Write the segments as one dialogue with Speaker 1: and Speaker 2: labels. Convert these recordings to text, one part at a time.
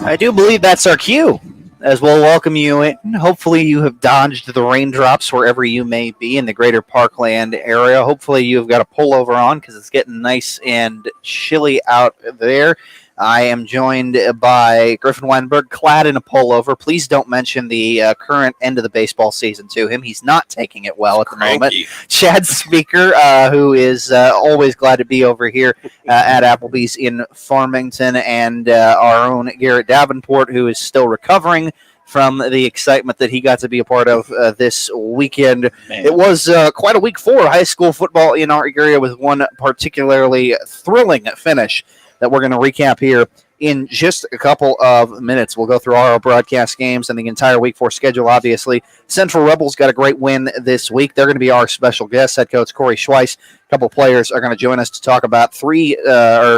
Speaker 1: I do believe that's our cue, as we'll welcome you in. Hopefully you have dodged the raindrops wherever you may be in the greater Parkland area. Hopefully you've got a pullover on because it's getting nice and chilly out there. I am joined by Griffin Weinberg, clad in a pullover. Please don't mention the current end of the baseball season to him. He's not taking it well at the moment. Chad Speaker, who is always glad to be over here at Applebee's in Farmington, and our own Garrett Davenport, who is still recovering from the excitement that he got to be a part of this weekend. Man. It was quite a week for high school football in our area, with one particularly thrilling finish that we're going to recap here in just a couple of minutes. We'll go through all our broadcast games and the entire week 4 schedule, obviously. Central Rebels got a great win this week. They're going to be our special guest. Head coach Corey Schweiss. A couple players are going to join us to talk about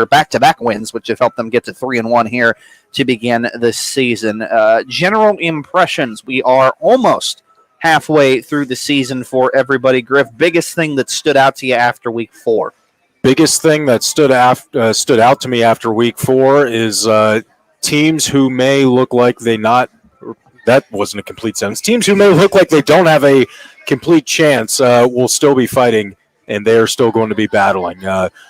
Speaker 1: back-to-back wins, which have helped them get to 3-1 here to begin this season. General impressions. We are almost halfway through the season for everybody. Griff, biggest thing that stood out to you after week 4?
Speaker 2: Biggest thing that stood out to me after week 4 is teams who may look like that wasn't a complete sentence. Teams who may look like they don't have a complete chance will still be fighting, and they are still going to be battling.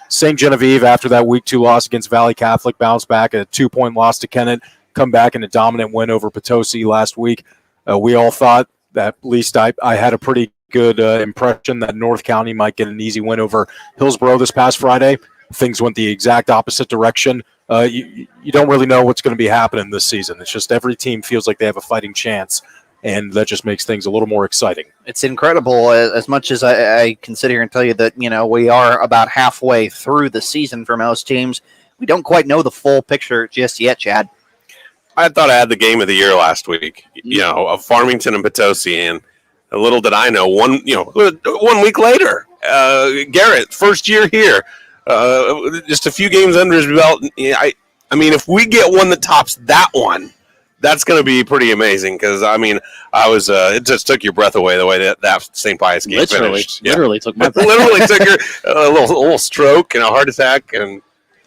Speaker 2: St. Genevieve, after that week 2 loss against Valley Catholic, bounced back a 2-point loss to Kennett, come back in a dominant win over Potosi last week. We all thought that, at least I had a pretty good impression that North County might get an easy win over Hillsborough this past Friday. Things went the exact opposite direction. You don't really know what's going to be happening this season. It's just every team feels like they have a fighting chance, and that just makes things a little more exciting.
Speaker 1: It's incredible. As much as I can sit here and tell you that, we are about halfway through the season for most teams, we don't quite know the full picture just yet, Chad.
Speaker 3: I thought I had the game of the year last week, of Farmington and Potosi, and a little did I know, 1 week later, Garrett, first year here, just a few games under his belt. I mean, if we get one that tops that one, that's going to be pretty amazing. Because it just took your breath away the way that St. Pius game finished.
Speaker 4: Literally took my breath.
Speaker 3: Literally took her a little stroke and a heart attack, and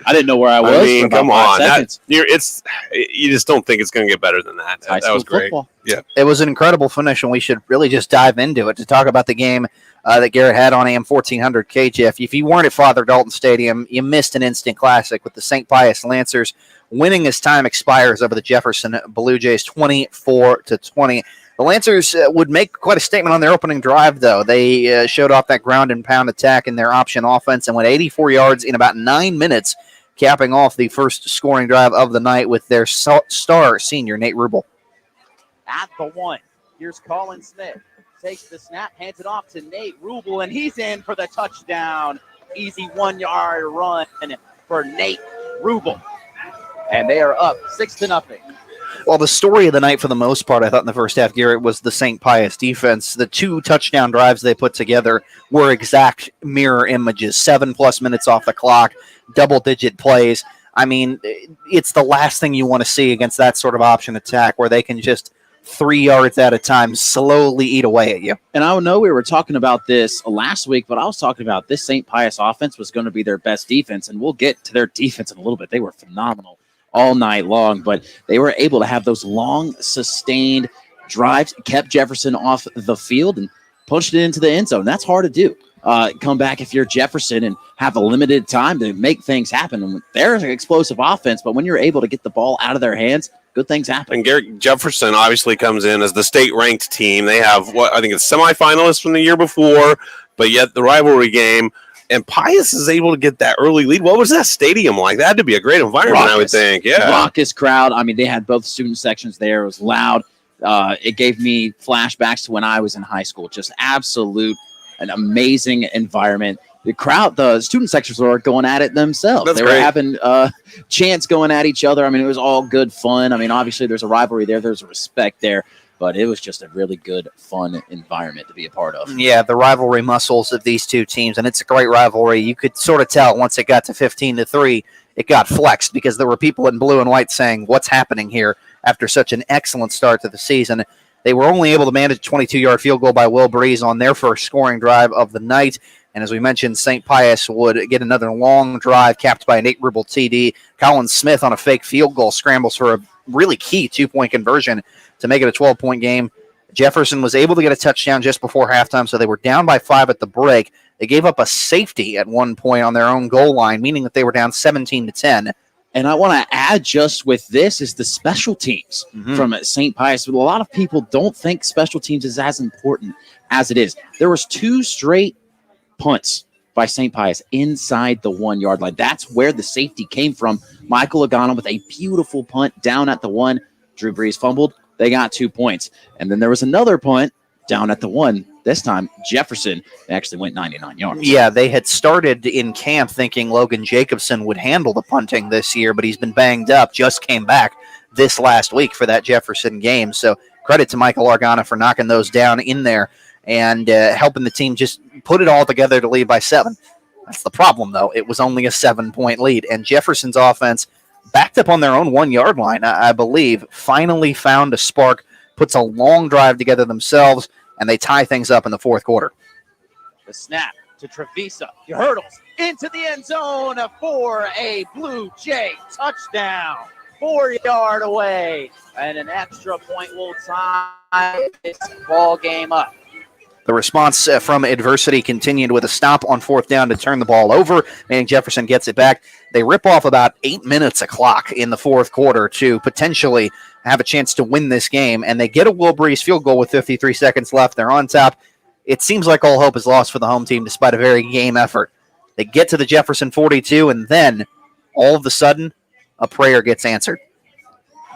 Speaker 4: I didn't know where I was.
Speaker 3: I mean,
Speaker 4: come on,
Speaker 3: you just don't think it's going to get better than that. That was great.
Speaker 4: Football.
Speaker 3: Yeah,
Speaker 1: it was an incredible finish, and we should really just dive into it to talk about the game that Garrett had on AM 1400 KJF. If you weren't at Father Dalton Stadium, you missed an instant classic with the St. Pius Lancers winning as time expires over the Jefferson Blue Jays 24-20. The Lancers would make quite a statement on their opening drive, though. They showed off that ground and pound attack in their option offense and went 84 yards in about 9 minutes, capping off the first scoring drive of the night with their star senior, Nate Rubel.
Speaker 5: At the 1, here's Colin Smith. Takes the snap, hands it off to Nate Rubel, and he's in for the touchdown. Easy 1-yard run for Nate Rubel. And they are up 6-0.
Speaker 1: Well, the story of the night for the most part, I thought in the first half, Garrett, was the St. Pius defense. The 2 touchdown drives they put together were exact mirror images, 7+ minutes off the clock, double-digit plays. I mean, it's the last thing you want to see against that sort of option attack where they can just 3 yards at a time slowly eat away at you.
Speaker 4: And I know we were talking about this last week, but I was talking about this St. Pius offense was going to be their best defense, and we'll get to their defense in a little bit. They were phenomenal all night long, but they were able to have those long, sustained drives, kept Jefferson off the field, and pushed it into the end zone. That's hard to do. Come back if you're Jefferson and have a limited time to make things happen. And there's an explosive offense, but when you're able to get the ball out of their hands, good things happen.
Speaker 3: And Garrett Jefferson obviously comes in as the state-ranked team. They have, I think it's semifinalists from the year before, but yet the rivalry game. And Pius is able to get that early lead. What was that stadium like? That had to be a great environment, I would think. Yeah,
Speaker 4: raucous crowd. I mean, they had both student sections there. It was loud. It gave me flashbacks to when I was in high school. Just an amazing environment. The crowd, the student sections were going at it themselves. They were having chants going at each other. I mean, it was all good fun. I mean, obviously there's a rivalry there. There's a respect there. But it was just a really good, fun environment to be a part of.
Speaker 1: Yeah, the rivalry muscles of these two teams, and it's a great rivalry. You could sort of tell once it got to 15-3, it got flexed because there were people in blue and white saying, what's happening here after such an excellent start to the season. They were only able to manage a 22-yard field goal by Will Breeze on their first scoring drive of the night. And as we mentioned, St. Pius would get another long drive capped by a Nate Rubel TD. Colin Smith on a fake field goal scrambles for a really key 2-point conversion to make it a 12-point game. Jefferson was able to get a touchdown just before halftime, so they were down by 5 at the break. They gave up a safety at one point on their own goal line, meaning that they were down 17-10.
Speaker 4: And I want to add just with this is the special teams from St. Pius. A lot of people don't think special teams is as important as it is. There was 2 straight punts by St. Pius inside the 1-yard line. That's where the safety came from. Michael Agano with a beautiful punt down at the 1. Drew Brees fumbled. They got 2 points. And then there was another punt down at the 1. This time, Jefferson actually went 99 yards.
Speaker 1: Yeah, they had started in camp thinking Logan Jacobson would handle the punting this year, but he's been banged up, just came back this last week for that Jefferson game. So credit to Michael Argana for knocking those down in there and helping the team just put it all together to lead by 7. That's the problem, though. It was only a 7-point lead, and Jefferson's offense, backed up on their own 1-yard line, I believe, finally found a spark, puts a long drive together themselves, and they tie things up in the fourth quarter.
Speaker 5: The snap to Trevisa. He hurdles into the end zone for a Blue Jay touchdown. 4-yard away. And an extra point will tie this ball game up.
Speaker 1: The response from adversity continued with a stop on 4th down to turn the ball over, meaning Jefferson gets it back. They rip off about 8 minutes a clock in the fourth quarter to potentially have a chance to win this game, and they get a Will Brees field goal with 53 seconds left. They're on top. It seems like all hope is lost for the home team despite a very game effort. They get to the Jefferson 42, and then all of a sudden, a prayer gets answered.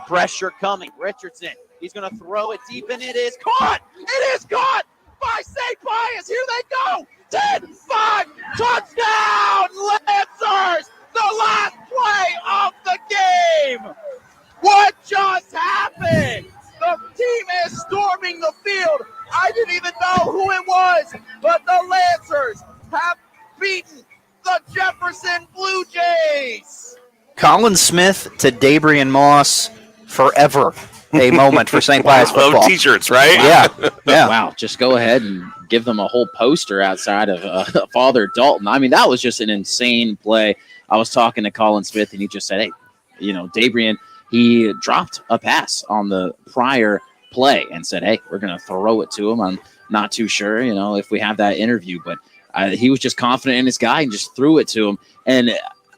Speaker 5: Pressure coming. Richardson, he's going to throw it deep, and it is caught. It is caught by St. Pius. Here they go. 10-5, touchdown, Lancers. The last play of the game. What just happened? The team is storming the field. I didn't even know who it was, but the Lancers have beaten the Jefferson Blue Jays.
Speaker 1: Colin Smith to Dabrian Moss, forever a moment for St. Pius football.
Speaker 3: Love T-shirts, right?
Speaker 1: Yeah.
Speaker 4: Wow, just go ahead and give them a whole poster outside of Father Dalton. I mean, that was just an insane play. I was talking to Colin Smith, and he just said, hey, Dabrian, he dropped a pass on the prior play and said, hey, we're going to throw it to him. I'm not too sure, if we have that interview, but he was just confident in his guy and just threw it to him. And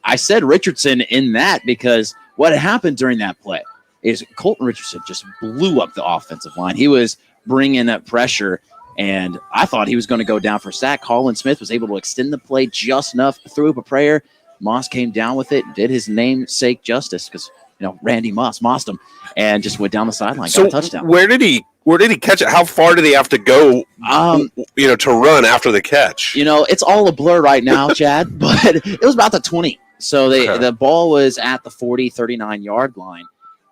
Speaker 4: I said Richardson in that because what happened during that play is Colton Richardson just blew up the offensive line. He was bringing that pressure, and I thought he was going to go down for a sack. Colin Smith was able to extend the play just enough, threw up a prayer. Moss came down with it, did his namesake justice because, Randy Moss mossed him and just went down the sideline, got a touchdown.
Speaker 3: Where did he catch it? How far did he have to go, to run after the catch?
Speaker 4: It's all a blur right now, Chad, but it was about the 20. So the ball was at the 40, 39-yard line,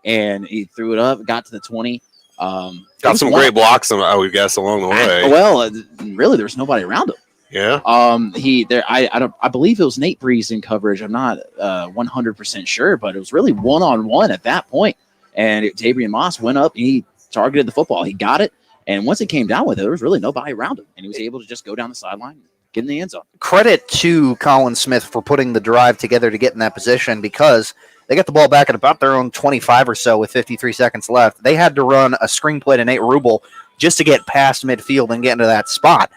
Speaker 4: and he threw it up, got to the 20.
Speaker 3: Got some great blocks, I would guess, along the way.
Speaker 4: Well, really, there was nobody around him.
Speaker 3: Yeah.
Speaker 4: I believe it was Nate Brees in coverage. I'm not 100% sure, but it was really one-on-one at that point. And Dabrian Moss went up, and he targeted the football. He got it, and once it came down with it, there was really nobody around him, and he was able to just go down the sideline and get in the end zone.
Speaker 1: Credit to Colin Smith for putting the drive together to get in that position because they got the ball back at about their own 25 or so with 53 seconds left. They had to run a screenplay to Nate Rubel just to get past midfield and get into that spot.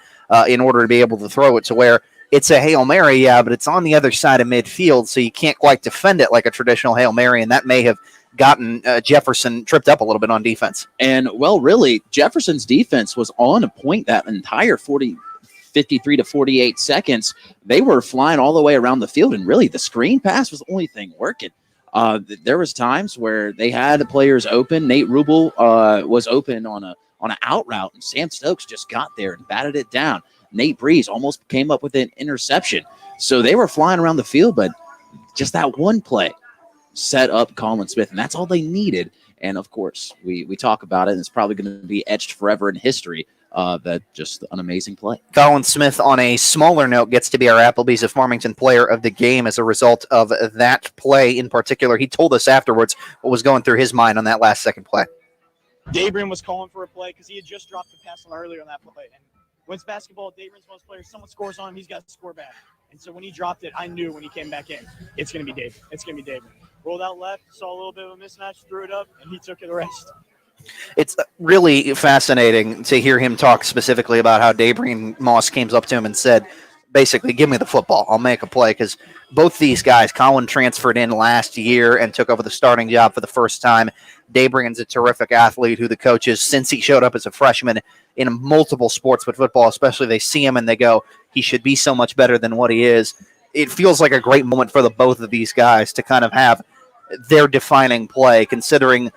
Speaker 1: In order to be able to throw it to where it's a Hail Mary, but it's on the other side of midfield, so you can't quite defend it like a traditional Hail Mary, and that may have gotten Jefferson tripped up a little bit on defense.
Speaker 4: And, well, really, Jefferson's defense was on a point that entire 53 to 48 seconds. They were flying all the way around the field, and really the screen pass was the only thing working. There was times where they had the players open. Nate Rubel was open on an out route, and Sam Stokes just got there and batted it down. Nate Brees almost came up with an interception. So they were flying around the field, but just that one play set up Colin Smith, and that's all they needed. And, of course, we talk about it, and it's probably going to be etched forever in history. That just an amazing play.
Speaker 1: Colin Smith, on a smaller note, gets to be our Applebee's of Farmington player of the game as a result of that play in particular. He told us afterwards what was going through his mind on that last second play.
Speaker 6: Dabrian was calling for a play because he had just dropped the pass earlier on that play. And when it's basketball, Dabrian's most players, someone scores on him, he's got to score back. And so when he dropped it, I knew when he came back in, it's going to be David. It's going to be David. Rolled out left, saw a little bit of a mismatch, threw it up, and he took it the rest.
Speaker 1: It's really fascinating to hear him talk specifically about how Dabrian Moss came up to him and said, basically, give me the football. I'll make a play. Because both these guys, Colin transferred in last year and took over the starting job for the first time. Dabrian's a terrific athlete who the coaches, since he showed up as a freshman in multiple sports, but football especially, they see him and they go, he should be so much better than what he is. It feels like a great moment for the both of these guys to kind of have their defining play, considering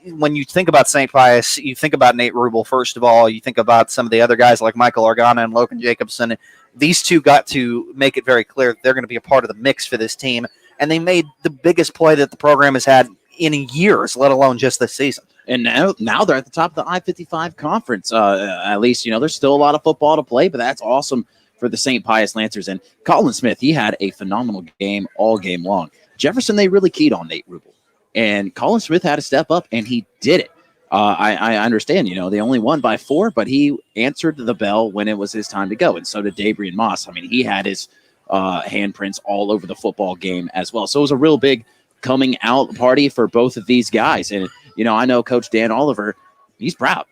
Speaker 1: when you think about St. Pius, you think about Nate Rubel, first of all. You think about some of the other guys like Michael Argana and Logan Jacobson. These two got to make it very clear that they're going to be a part of the mix for this team, and they made the biggest play that the program has had in years, let alone just this season.
Speaker 4: And now they're at the top of the I-55 conference. At least, there's still a lot of football to play, but that's awesome for the St. Pius Lancers. And Colin Smith, he had a phenomenal game all game long. Jefferson, they really keyed on Nate Rubel. And Colin Smith had to step up, and he did it. I understand, they only won by 4, but he answered the bell when it was his time to go. And so did Dabrian Moss. I mean, he had his handprints all over the football game as well. So it was a real big coming out party for both of these guys. And, I know Coach Dan Oliver, he's proud,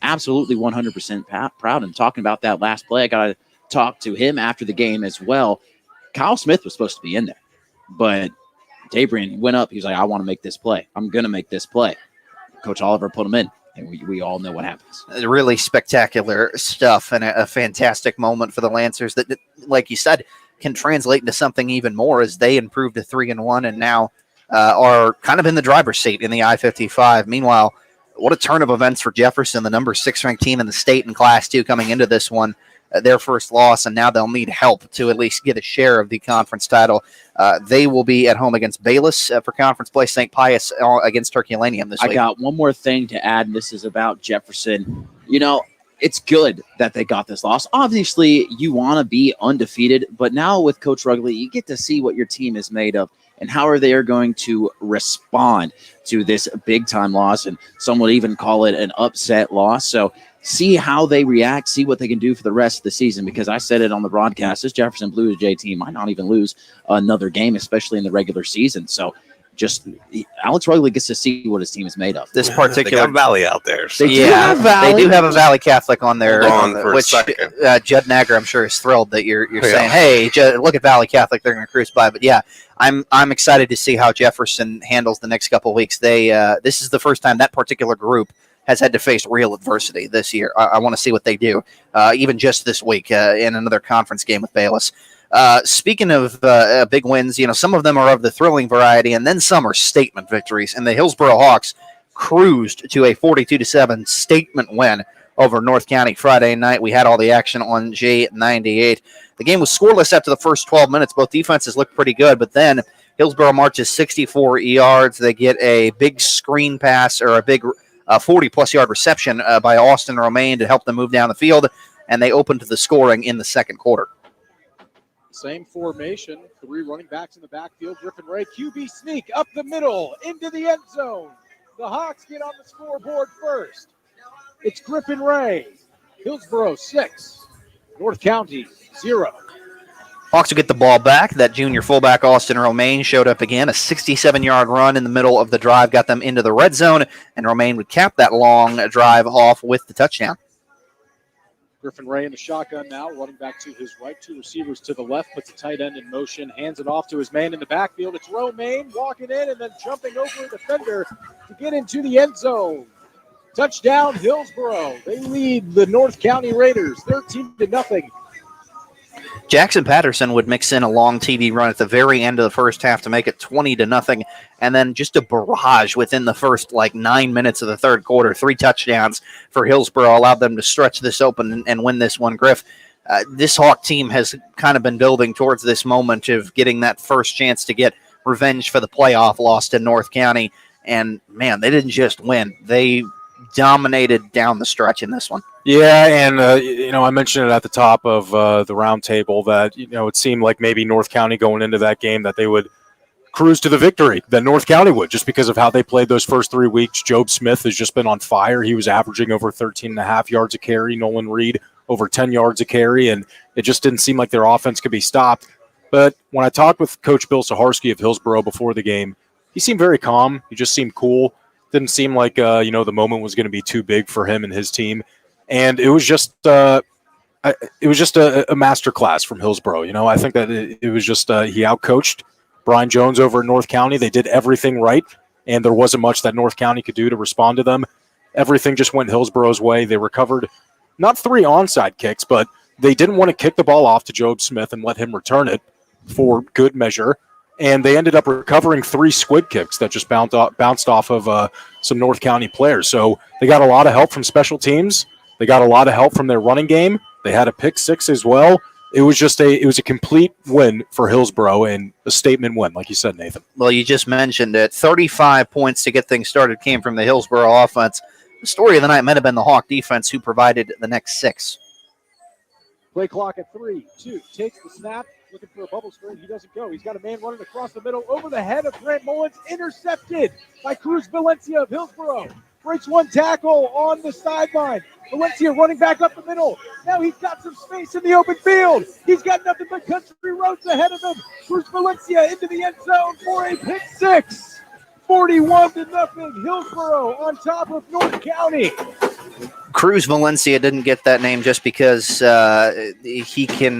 Speaker 4: absolutely 100% proud. And talking about that last play, I got to talk to him after the game as well. Kyle Smith was supposed to be in there, but Dabrian went up. He's like, I want to make this play. I'm going to make this play. Coach Oliver put him in, and we all know what happens.
Speaker 1: Really spectacular stuff and a fantastic moment for the Lancers that, like you said, can translate into something even more as they improved to 3-1 and now are kind of in the driver's seat in the I-55. Meanwhile, what a turn of events for Jefferson, the number 6 ranked team in the state in Class 2 coming into this one. Their first loss, and now they'll need help to at least get a share of the conference title. They will be at home against Bayless for conference play, St. Pius against Turkey-Lanium this week.
Speaker 4: I got one more thing to add, and this is about Jefferson. It's good that they got this loss. Obviously, you want to be undefeated, but now with Coach Rugley, you get to see what your team is made of and how are they going to respond to this big-time loss, and some would even call it an upset loss. So see how they react, see what they can do for the rest of the season, because I said it on the broadcast, this Jefferson Blue Jay team might not even lose another game, especially in the regular season. So just Alex Rugley gets to see what his team is made of.
Speaker 1: This particular
Speaker 3: they got Valley out there. So.
Speaker 1: They do have a Valley Catholic on there, which Judd Nagger, I'm sure, is thrilled that you're saying, hey, Judd, look at Valley Catholic, they're going to cruise by. But yeah, I'm excited to see how Jefferson handles the next couple of weeks. This is the first time that particular group has had to face real adversity this year. I want to see what they do, even just this week in another conference game with Bayless. Speaking of big wins, some of them are of the thrilling variety, and then some are statement victories. And the Hillsboro Hawks cruised to a 42-7 statement win over North County Friday night. We had all the action on J98. The game was scoreless after the first 12 minutes. Both defenses looked pretty good, but then Hillsboro marches 64 yards. They get a big screen pass or a big 40-plus yard reception by Austin Romaine to help them move down the field, and they opened the scoring in the second quarter.
Speaker 7: Same formation, 3 running backs in the backfield. Griffin Ray, QB sneak up the middle into the end zone. The Hawks get on the scoreboard first. It's Griffin Ray. Hillsboro 6, North County 0.
Speaker 1: Hawks will get the ball back. That junior fullback, Austin Romaine, showed up again. A 67-yard run in the middle of the drive got them into the red zone, and Romaine would cap that long drive off with the touchdown.
Speaker 7: Griffin Ray in the shotgun now, running back to his right, 2 receivers to the left, puts the tight end in motion, hands it off to his man in the backfield. It's Romaine walking in and then jumping over a defender to get into the end zone. Touchdown, Hillsboro. They lead the North County Raiders 13-0.
Speaker 1: Jackson Patterson would mix in a long TD run at the very end of the first half to make it 20-0, and then just a barrage within the first 9 minutes of the third quarter. 3 touchdowns for Hillsboro allowed them to stretch this open and win this one. Griff, this Hawk team has kind of been building towards this moment of getting that first chance to get revenge for the playoff loss to North County, and man, they didn't just win. They dominated down the stretch in this one.
Speaker 2: Yeah, and, I mentioned it at the top of the roundtable that, it seemed like maybe North County going into that game that they would cruise to the victory, that North County would, just because of how they played those first 3 weeks. Job Smith has just been on fire. He was averaging over 13.5 yards a carry. Nolan Reed over 10 yards a carry, and it just didn't seem like their offense could be stopped. But when I talked with Coach Bill Saharsky of Hillsborough before the game, he seemed very calm. He just seemed cool. Didn't seem like the moment was going to be too big for him and his team. And it was just a master class from Hillsborough. I think that it was just he outcoached Brian Jones over at North County. They did everything right, and there wasn't much that North County could do to respond to them. Everything just went Hillsborough's way. They recovered not 3 onside kicks, but they didn't want to kick the ball off to Job Smith and let him return it for good measure. And they ended up recovering 3 squid kicks that just bounced off of some North County players. So they got a lot of help from special teams. They got a lot of help from their running game. They had a pick 6 as well. It was a complete win for Hillsborough and a statement win, like you said, Nathan.
Speaker 1: Well, you just mentioned it. 35 points to get things started came from the Hillsborough offense. The story of the night might have been the Hawk defense, who provided the next 6.
Speaker 7: Play clock at 3, 2, takes the snap, looking for a bubble screen. He doesn't go. He's got a man running across the middle over the head of Grant Mullins, intercepted by Cruz Valencia of Hillsborough. Breaks 1 tackle on the sideline. Valencia running back up the middle. Now he's got some space in the open field. He's got nothing but country roads ahead of him. Cruz Valencia into the end zone for a pick 6. 41-0, Hillsborough on top of North County.
Speaker 1: Cruz Valencia didn't get that name just because he can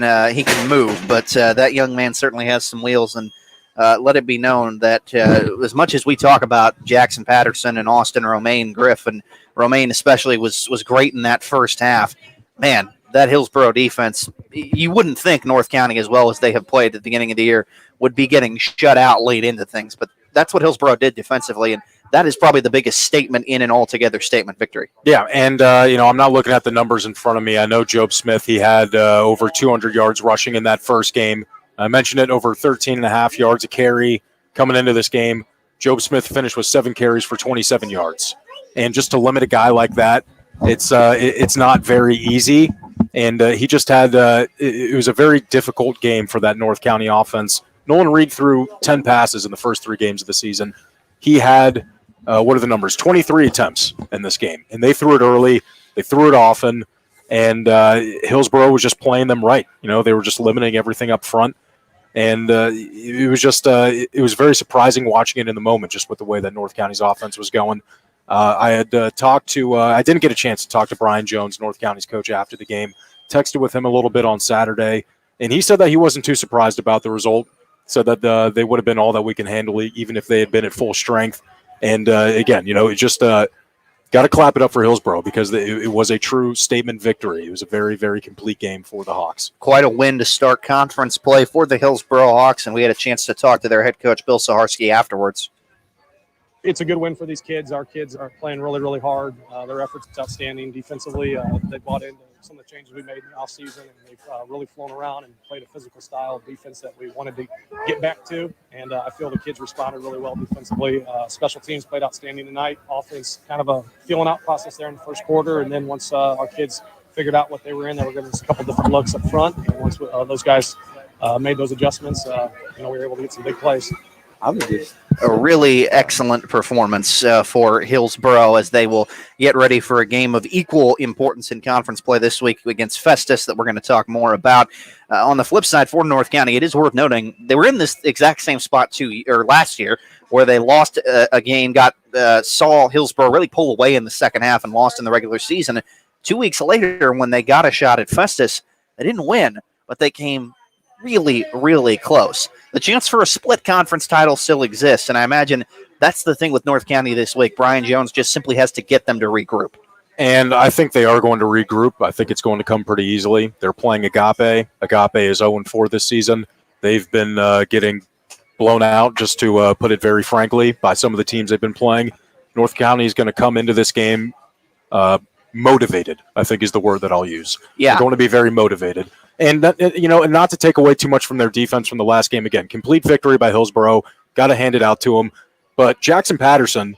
Speaker 1: move, but that young man certainly has some wheels. And let it be known that as much as we talk about Jackson Patterson and Austin Romaine, Griffin Romaine especially was great in that first half. Man, that Hillsborough defense, you wouldn't think North County, as well as they have played at the beginning of the year, would be getting shut out late into things. But that's what Hillsborough did defensively, and that is probably the biggest statement in an altogether statement victory.
Speaker 2: Yeah, and I'm not looking at the numbers in front of me. I know Job Smith, he had over 200 yards rushing in that first game. I mentioned it, over 13.5 yards a carry coming into this game. Job Smith finished with 7 carries for 27 yards. And just to limit a guy like that, it's not very easy. And he just had it was a very difficult game for that North County offense. Nolan Reed threw 10 passes in the first 3 games of the season. He had, what are the numbers? 23 attempts in this game. And they threw it early. They threw it often. And Hillsborough was just playing them right. They were just limiting everything up front. And it was just it was very surprising watching it in the moment, just with the way that North County's offense was going. I had talked to I didn't get a chance to talk to Brian Jones, North County's coach, after the game. Texted with him a little bit on Saturday, and he said that he wasn't too surprised about the result. Said that they would have been all that we can handle, even if they had been at full strength. And again, it just got to clap it up for Hillsborough, because it was a true statement victory. It was a very, very complete game for the Hawks.
Speaker 1: Quite a win to start conference play for the Hillsborough Hawks, and we had a chance to talk to their head coach, Bill Saharsky, afterwards.
Speaker 6: It's a good win for these kids. Our kids are playing really, really hard. Their efforts are outstanding defensively. They bought into some of the changes we made in the offseason, and they've really flown around and played a physical style of defense that we wanted to get back to. And I feel the kids responded really well defensively. Special teams played outstanding tonight. Offense, kind of a feeling out process there in the first quarter. And then once our kids figured out what they were in, they were giving us a couple different looks up front. And once those guys made those adjustments, we were able to get some big plays.
Speaker 1: A really excellent performance for Hillsborough, as they will get ready for a game of equal importance in conference play this week against Festus that we're going to talk more about. On the flip side, for North County, it is worth noting they were in this exact same spot last year, where they lost a game, saw Hillsborough really pull away in the second half and lost in the regular season. 2 weeks later, when they got a shot at Festus, they didn't win, but they came really, really close. The chance for a split conference title still exists, and I imagine that's the thing with North County this week. Brian Jones just simply has to get them to regroup.
Speaker 2: And I think they are going to regroup. I think it's going to come pretty easily. They're playing Agape. Agape is 0-4 this season. They've been getting blown out, just to put it very frankly, by some of the teams they've been playing. North County is going to come into this game motivated, I think is the word that I'll use.
Speaker 1: Yeah.
Speaker 2: They're going to be very motivated. And, and not to take away too much from their defense from the last game. Again, complete victory by Hillsborough. Got to hand it out to them. But Jackson Patterson,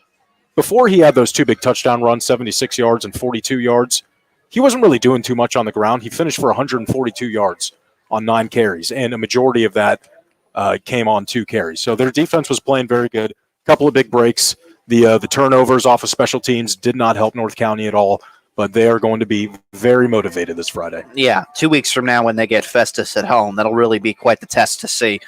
Speaker 2: before he had those 2 big touchdown runs, 76 yards and 42 yards, he wasn't really doing too much on the ground. He finished for 142 yards on 9 carries, and a majority of that came on 2 carries. So their defense was playing very good. A couple of big breaks. The turnovers off of special teams did not help North County at all. but they are going to be very motivated this Friday.
Speaker 1: Yeah, 2 weeks from now when they get Festus at home, that'll really be quite the test to see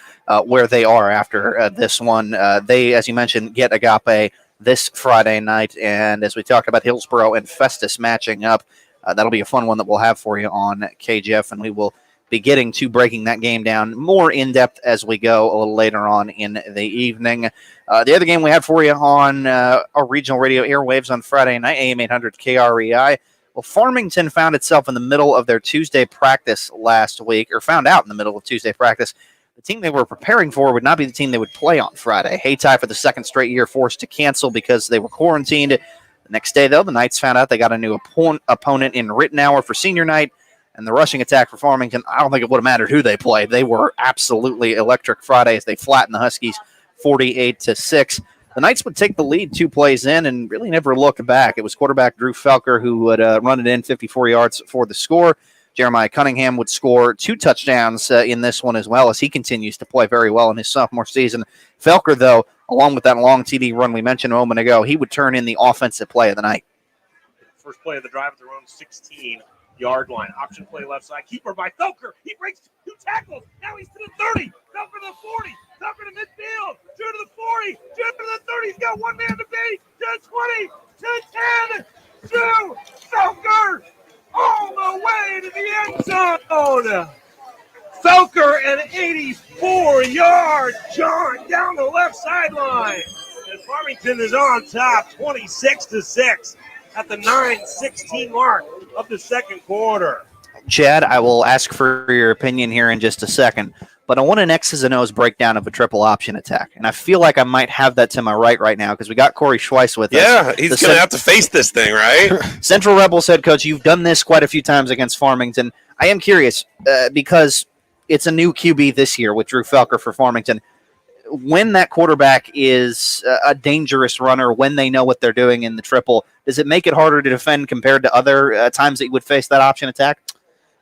Speaker 1: where they are after this one. They, as you mentioned, get Agape this Friday night, and as we talked about Hillsborough and Festus matching up, that'll be a fun one that we'll have for you on KGF, and we will be getting to breaking that game down more in depth as we go a little later on in the evening. The other game we had for you on our regional radio airwaves on Friday night, AM 800 KREI. Well, Farmington found itself in the middle of their Tuesday practice last week, or found out in the middle of Tuesday practice. The team they were preparing for would not be the team they would play on Friday. Hayti, for the second straight year, forced to cancel because they were quarantined. The next day, though, the Knights found out they got a new opponent in Rittenhour for senior night. And the rushing attack for Farmington, I don't think it would have mattered who they played. They were absolutely electric Friday as they flattened the Huskies 48-6. The Knights would take the lead 2 plays in and really never look back. It was quarterback Drew Felker who would run it in 54 yards for the score. Jeremiah Cunningham would score 2 touchdowns in this one as well as he continues to play very well in his sophomore season. Felker, though, along with that long TD run we mentioned a moment ago, he would turn in the offensive play of the night.
Speaker 8: First play of the drive at their own 16-yard line. Option play left side. Keeper by Felker. He breaks 2 tackles. Now he's to the 30. Felker to the 40. Felker to midfield. 2 to the 40. 2 to the 30. He's got 1 man to beat. To the 20. To 10. To Felker. All the way to the end zone. Felker, an 84-yard jaunt down the left sideline. And Farmington is on top, 26-6 at the 9:16 mark of the second quarter.
Speaker 1: Chad, I will ask for your opinion here in just a second, but I want an X's and O's breakdown of a triple option attack, and I feel like I might have that to my right now because we got Corey Schweiss with us.
Speaker 3: Yeah, he's going to have to face this thing, right?
Speaker 1: Central Rebels head coach, you've done this quite a few times against Farmington. I am curious because it's a new QB this year with Drew Felker for Farmington. When that quarterback is a dangerous runner, when they know what they're doing in the triple, does it make it harder to defend compared to other times that you would face that option attack?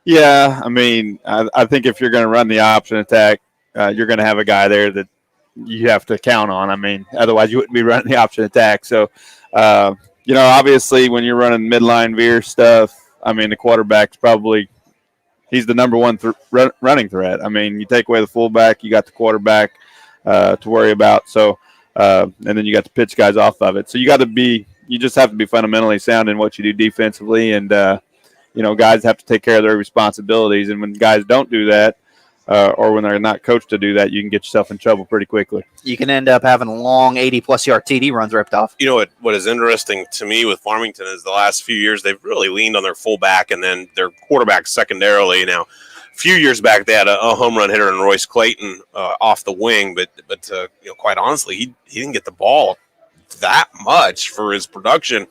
Speaker 9: Yeah, I mean, I think if you're going to run the option attack, you're going to have a guy there that you have to count on. I mean, otherwise you wouldn't be running the option attack. So, obviously when you're running midline veer stuff, I mean, the quarterback's probably he's the number one running threat. I mean, you take away the fullback, you got the quarterback to worry about. So, and then you got the pitch guys off of it. So you just have to be fundamentally sound in what you do defensively, and guys have to take care of their responsibilities. And when guys don't do that, or when they're not coached to do that, you can get yourself in trouble pretty quickly.
Speaker 1: You can end up having long 80-plus yard TD runs ripped off.
Speaker 3: You know what is interesting to me with Farmington is the last few years they've really leaned on their fullback and then their quarterback secondarily. Now, a few years back they had a home run hitter in Royce Clayton off the wing, but quite honestly, he didn't get the ball that much for his production.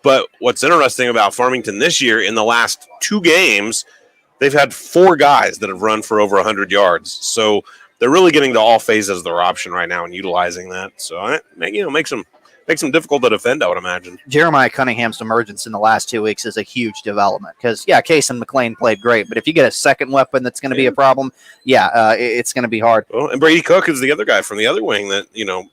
Speaker 3: But what's interesting about Farmington this year, in the last 2 games, they've had 4 guys that have run for over 100 yards. So they're really getting to all phases of their option right now and utilizing that. So it makes them difficult to defend, I would imagine.
Speaker 1: Jeremiah Cunningham's emergence in the last 2 weeks is a huge development because, Case and McLean played great, but if you get a second weapon that's going to be a problem, it's going to be hard.
Speaker 3: Well, and Brady Cook is the other guy from the other wing that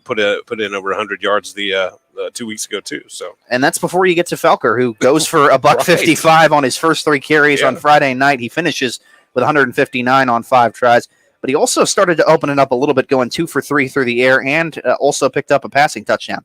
Speaker 3: put in over 100 yards the 2 weeks ago too. So,
Speaker 1: and that's before you get to Felker, who goes for $155 on his first 3 carries on Friday night. He finishes with 159 on 5 tries. But he also started to open it up a little bit, going 2 for 3 through the air, and also picked up a passing touchdown.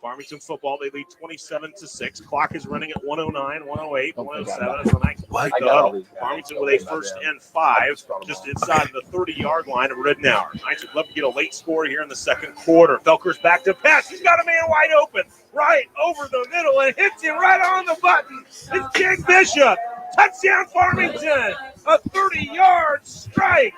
Speaker 8: Farmington football, they lead 27-6. Clock is running at 109, 108, 107 as the Knights play go. Farmington with a 1st and 5 just inside of the 30-yard line of Ridnour. Knights would love to get a late score here in the second quarter. Felker's back to pass. He's got a man wide open right over the middle and hits him right on the button. It's Jake Bishop. Touchdown Farmington. A 30-yard strike.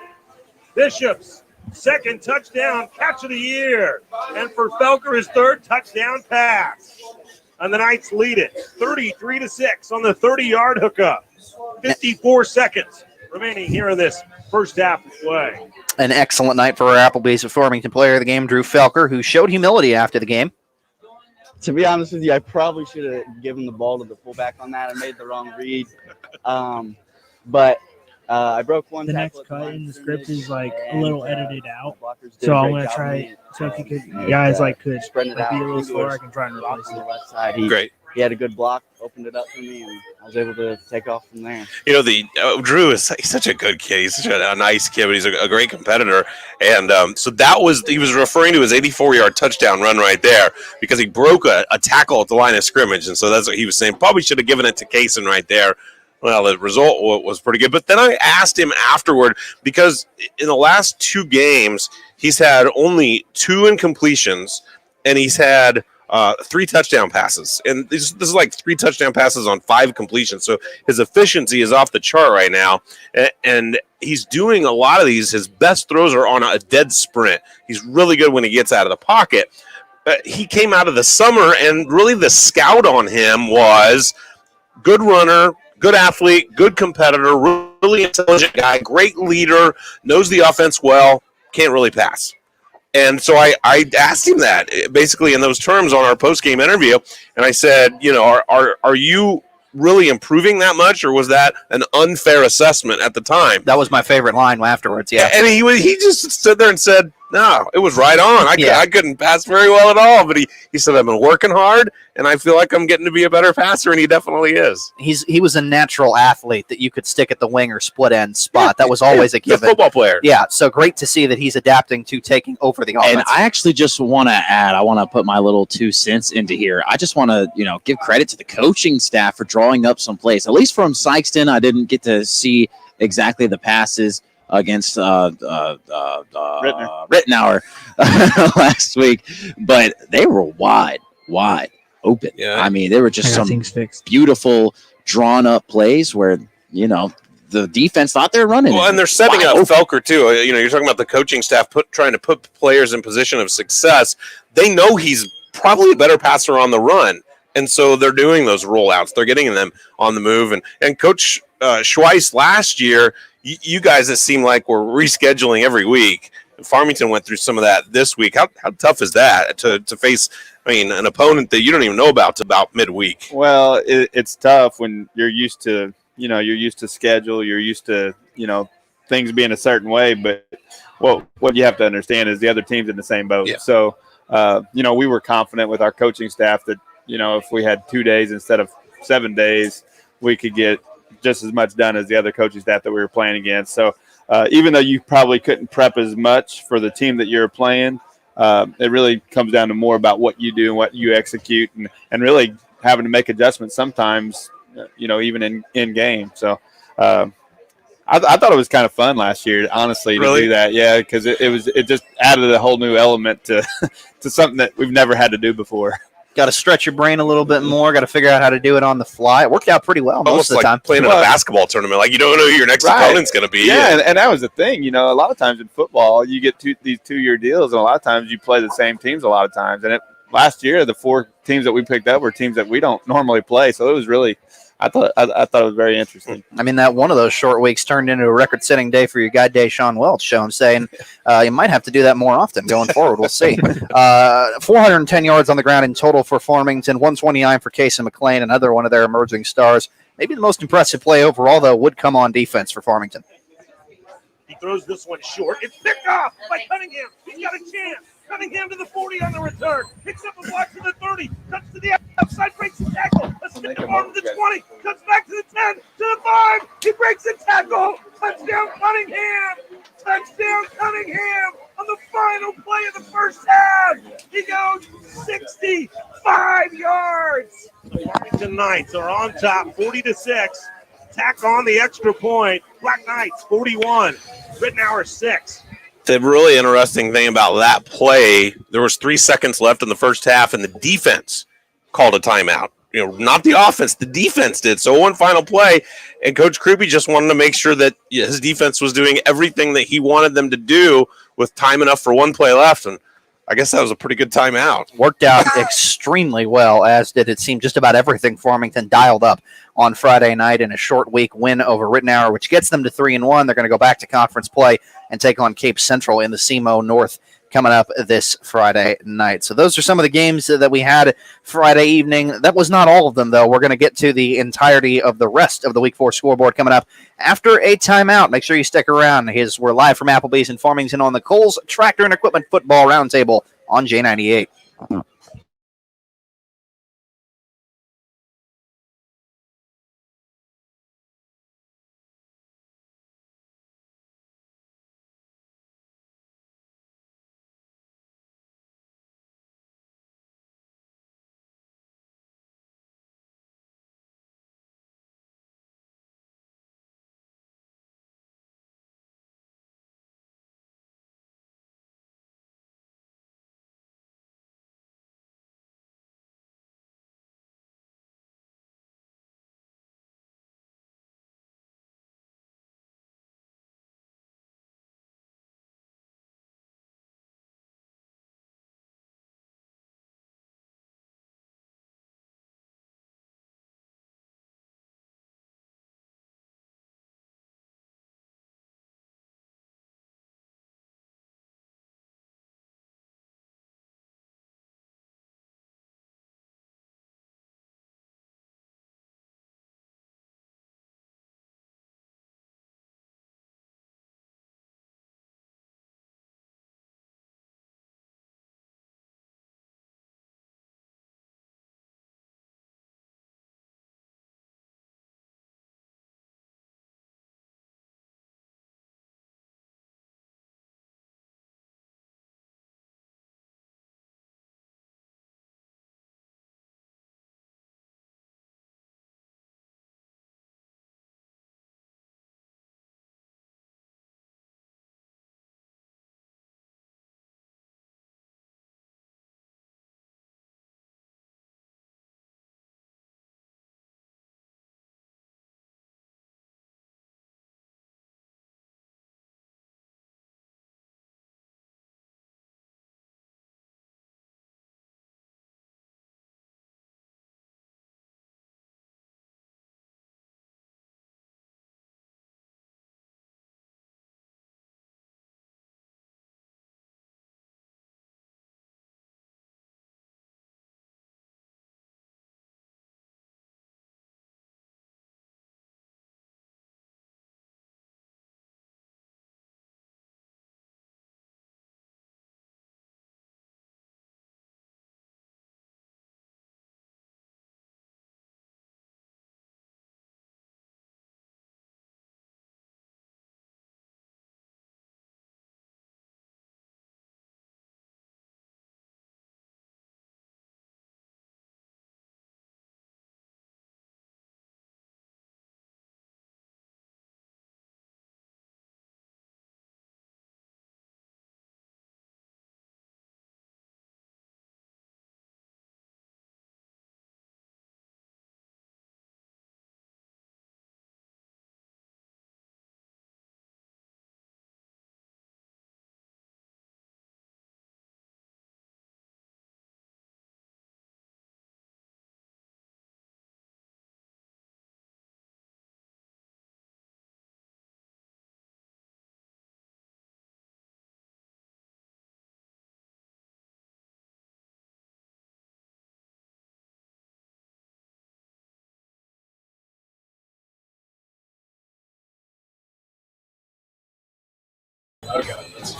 Speaker 8: Bishop's second touchdown catch of the year. And for Felker, his 3rd touchdown pass. And the Knights lead it 33-6 on the 30-yard hookup. 54 seconds remaining here in this first half of play.
Speaker 1: An excellent night for our Applebee's Farmington player of the game, Drew Felker, who showed humility after the game.
Speaker 10: To be honest with you, I probably should have given the ball to the fullback on that. I made the wrong read. But I broke one.
Speaker 11: The next cut in the script is like a little edited out, so I'm gonna try. So if you could, guys, could be a little slower, I can try and replace it.
Speaker 3: Great.
Speaker 10: he had a good block, opened it up for me, and I was able to take off from there.
Speaker 3: You know, Drew he's such a good kid. He's such a nice kid, but he's a great competitor. And so he was referring to his 84-yard touchdown run right there because he broke a tackle at the line of scrimmage. And so that's what he was saying. Probably should have given it to Kaysen right there. Well, the result was pretty good. But then I asked him afterward because in the last 2 games, he's had only 2 incompletions, and he's had 3 touchdown passes. And this is like 3 touchdown passes on 5 completions. So his efficiency is off the chart right now. And he's doing a lot of these. His best throws are on a dead sprint. He's really good when he gets out of the pocket. He came out of the summer, and really the scout on him was good runner, good athlete, good competitor, really intelligent guy, great leader, knows the offense well, can't really pass. And so I asked him that basically in those terms on our post-game interview, and I said, you know, are you really improving that much, or was that an unfair assessment at the time?
Speaker 1: That was my favorite line afterwards. Yeah,
Speaker 3: and he just stood there and said, no, it was right on. I couldn't pass very well at all, but he said, I've been working hard, and I feel like I'm getting to be a better passer, and he definitely is.
Speaker 1: He was a natural athlete that you could stick at the wing or split end spot. That was always a given.
Speaker 3: The football player.
Speaker 1: Yeah, so great to see that he's adapting to taking over the offense.
Speaker 4: And I actually just want to add, I want to put my little 2 cents into here. I just want to, give credit to the coaching staff for drawing up some plays. At least from Sykeston, I didn't get to see exactly the passes against Rittenauer last week, but they were wide open.
Speaker 3: Yeah.
Speaker 4: I mean, they were just some beautiful drawn up plays where, the defense thought they're running.
Speaker 3: Well, and they're setting up Felker too. You're talking about the coaching staff trying to put players in position of success. They know he's probably a better passer on the run. And so they're doing those rollouts. They're getting them on the move. And Coach Schweiss last year, you guys, it seemed like were rescheduling every week. Farmington went through some of that this week. How tough is that to face, an opponent that you don't even know about midweek?
Speaker 9: Well, it's tough when you're used to, schedule, you're used to, things being a certain way. But what you have to understand is the other team's in the same boat.
Speaker 3: Yeah.
Speaker 9: So, we were confident with our coaching staff that, if we had 2 days instead of 7 days, we could get just as much done as the other coaching staff that we were playing against. So even though you probably couldn't prep as much for the team that you're playing, it really comes down to more about what you do and what you execute and really having to make adjustments sometimes, even in game. So I thought it was kind of fun last year, honestly, to do that. Yeah, because it just added a whole new element to something that we've never had to do before.
Speaker 1: Got to stretch your brain a little bit more. Got to figure out how to do it on the fly. It worked out pretty well most of the time.
Speaker 3: Playing in a basketball tournament, like you don't know who your next opponent's going to be.
Speaker 9: Yeah, and that was the thing. A lot of times in football, you get these 2-year deals, and a lot of times you play the same teams a lot of times. And last year, the 4 teams that we picked up were teams that we don't normally play. So it was really – I thought it was very interesting.
Speaker 1: That one of those short weeks turned into a record-setting day for your guy, Deshaun Welch, saying you might have to do that more often going forward. We'll see. 410 yards on the ground in total for Farmington, 129 for Kaysen McLean, another one of their emerging stars. Maybe the most impressive play overall, though, would come on defense for Farmington.
Speaker 8: He throws this one short. It's picked off by Cunningham. He's got a chance. Cunningham to the 40 on the return. Picks up a block to the 30. Cuts to the outside, breaks the tackle. Let's get the ball to the 20. Cuts back to the 10, to the 5. He breaks the tackle. Touchdown Cunningham. Touchdown Cunningham on the final play of the first half. He goes 65 yards. The Farmington Knights are on top, 40-6. Tack on the extra point. Black Knights 41. Rittenauer 6.
Speaker 3: The really interesting thing about that play, there was 3 seconds left in the first half, and the defense called a timeout. Not the offense, the defense did. So one final play, and Coach Krupe just wanted to make sure that his defense was doing everything that he wanted them to do with time enough for one play left, and I guess that was a pretty good timeout.
Speaker 1: Worked out extremely well, as did it seem just about everything Farmington dialed up on Friday night in a short week win over Rittenauer, which gets them to 3-1. They're going to go back to conference play and take on Cape Central in the SEMO North coming up this Friday night. So those are some of the games that we had Friday evening. That was not all of them, though. We're going to get to the entirety of the rest of the Week 4 scoreboard coming up after a timeout. Make sure you stick around. We're live from Applebee's in Farmington on the Coles Tractor and Equipment Football Roundtable on J98.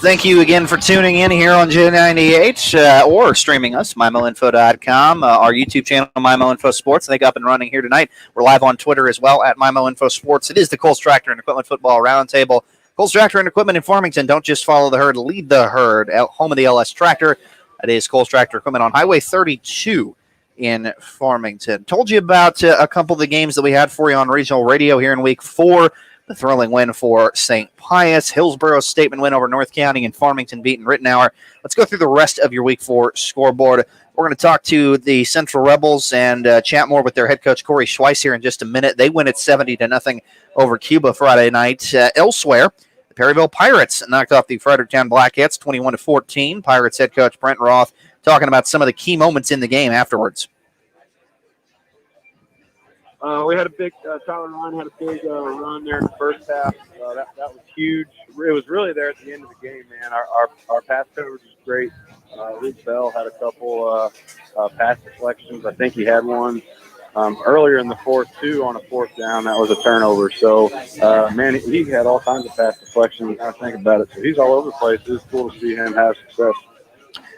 Speaker 1: Thank you again for tuning in here on J98 or streaming us, MyMoInfo.com, our YouTube channel, MyMoInfo Sports. I think up and running here tonight. We're live on Twitter as well at MyMoInfo Sports. It is the Kohl's Tractor and Equipment Football Roundtable. Kohl's Tractor and Equipment in Farmington. Don't just follow the herd, lead the herd. Home of the LS Tractor. That is Kohl's Tractor Equipment on Highway 32 in Farmington. Told you about a couple of the games that we had for you on regional radio here in week 4. The thrilling win for St. Pius, Hillsboro's statement win over North County, and Farmington beating Rittenhour. Let's go through the rest of your week 4 scoreboard. We're going to talk to the Central Rebels and chat more with their head coach Corey Schweiss here in just a minute. They win at 70-0 over Cuba Friday night. Elsewhere, the Perryville Pirates knocked off the Fredericktown Blackheads 21-14. Pirates head coach Brent Roth talking about some of the key moments in the game afterwards.
Speaker 12: We had a big Tyler Ryan had a big run there in the first half. That was huge. It was really there at the end of the game, man. Our pass coverage was great. Luke Bell had a couple pass deflections. I think he had one earlier in the fourth too on a fourth down. That was a turnover. So man, he had all kinds of pass deflections. I think about it. So he's all over the place. It's cool to see him have success.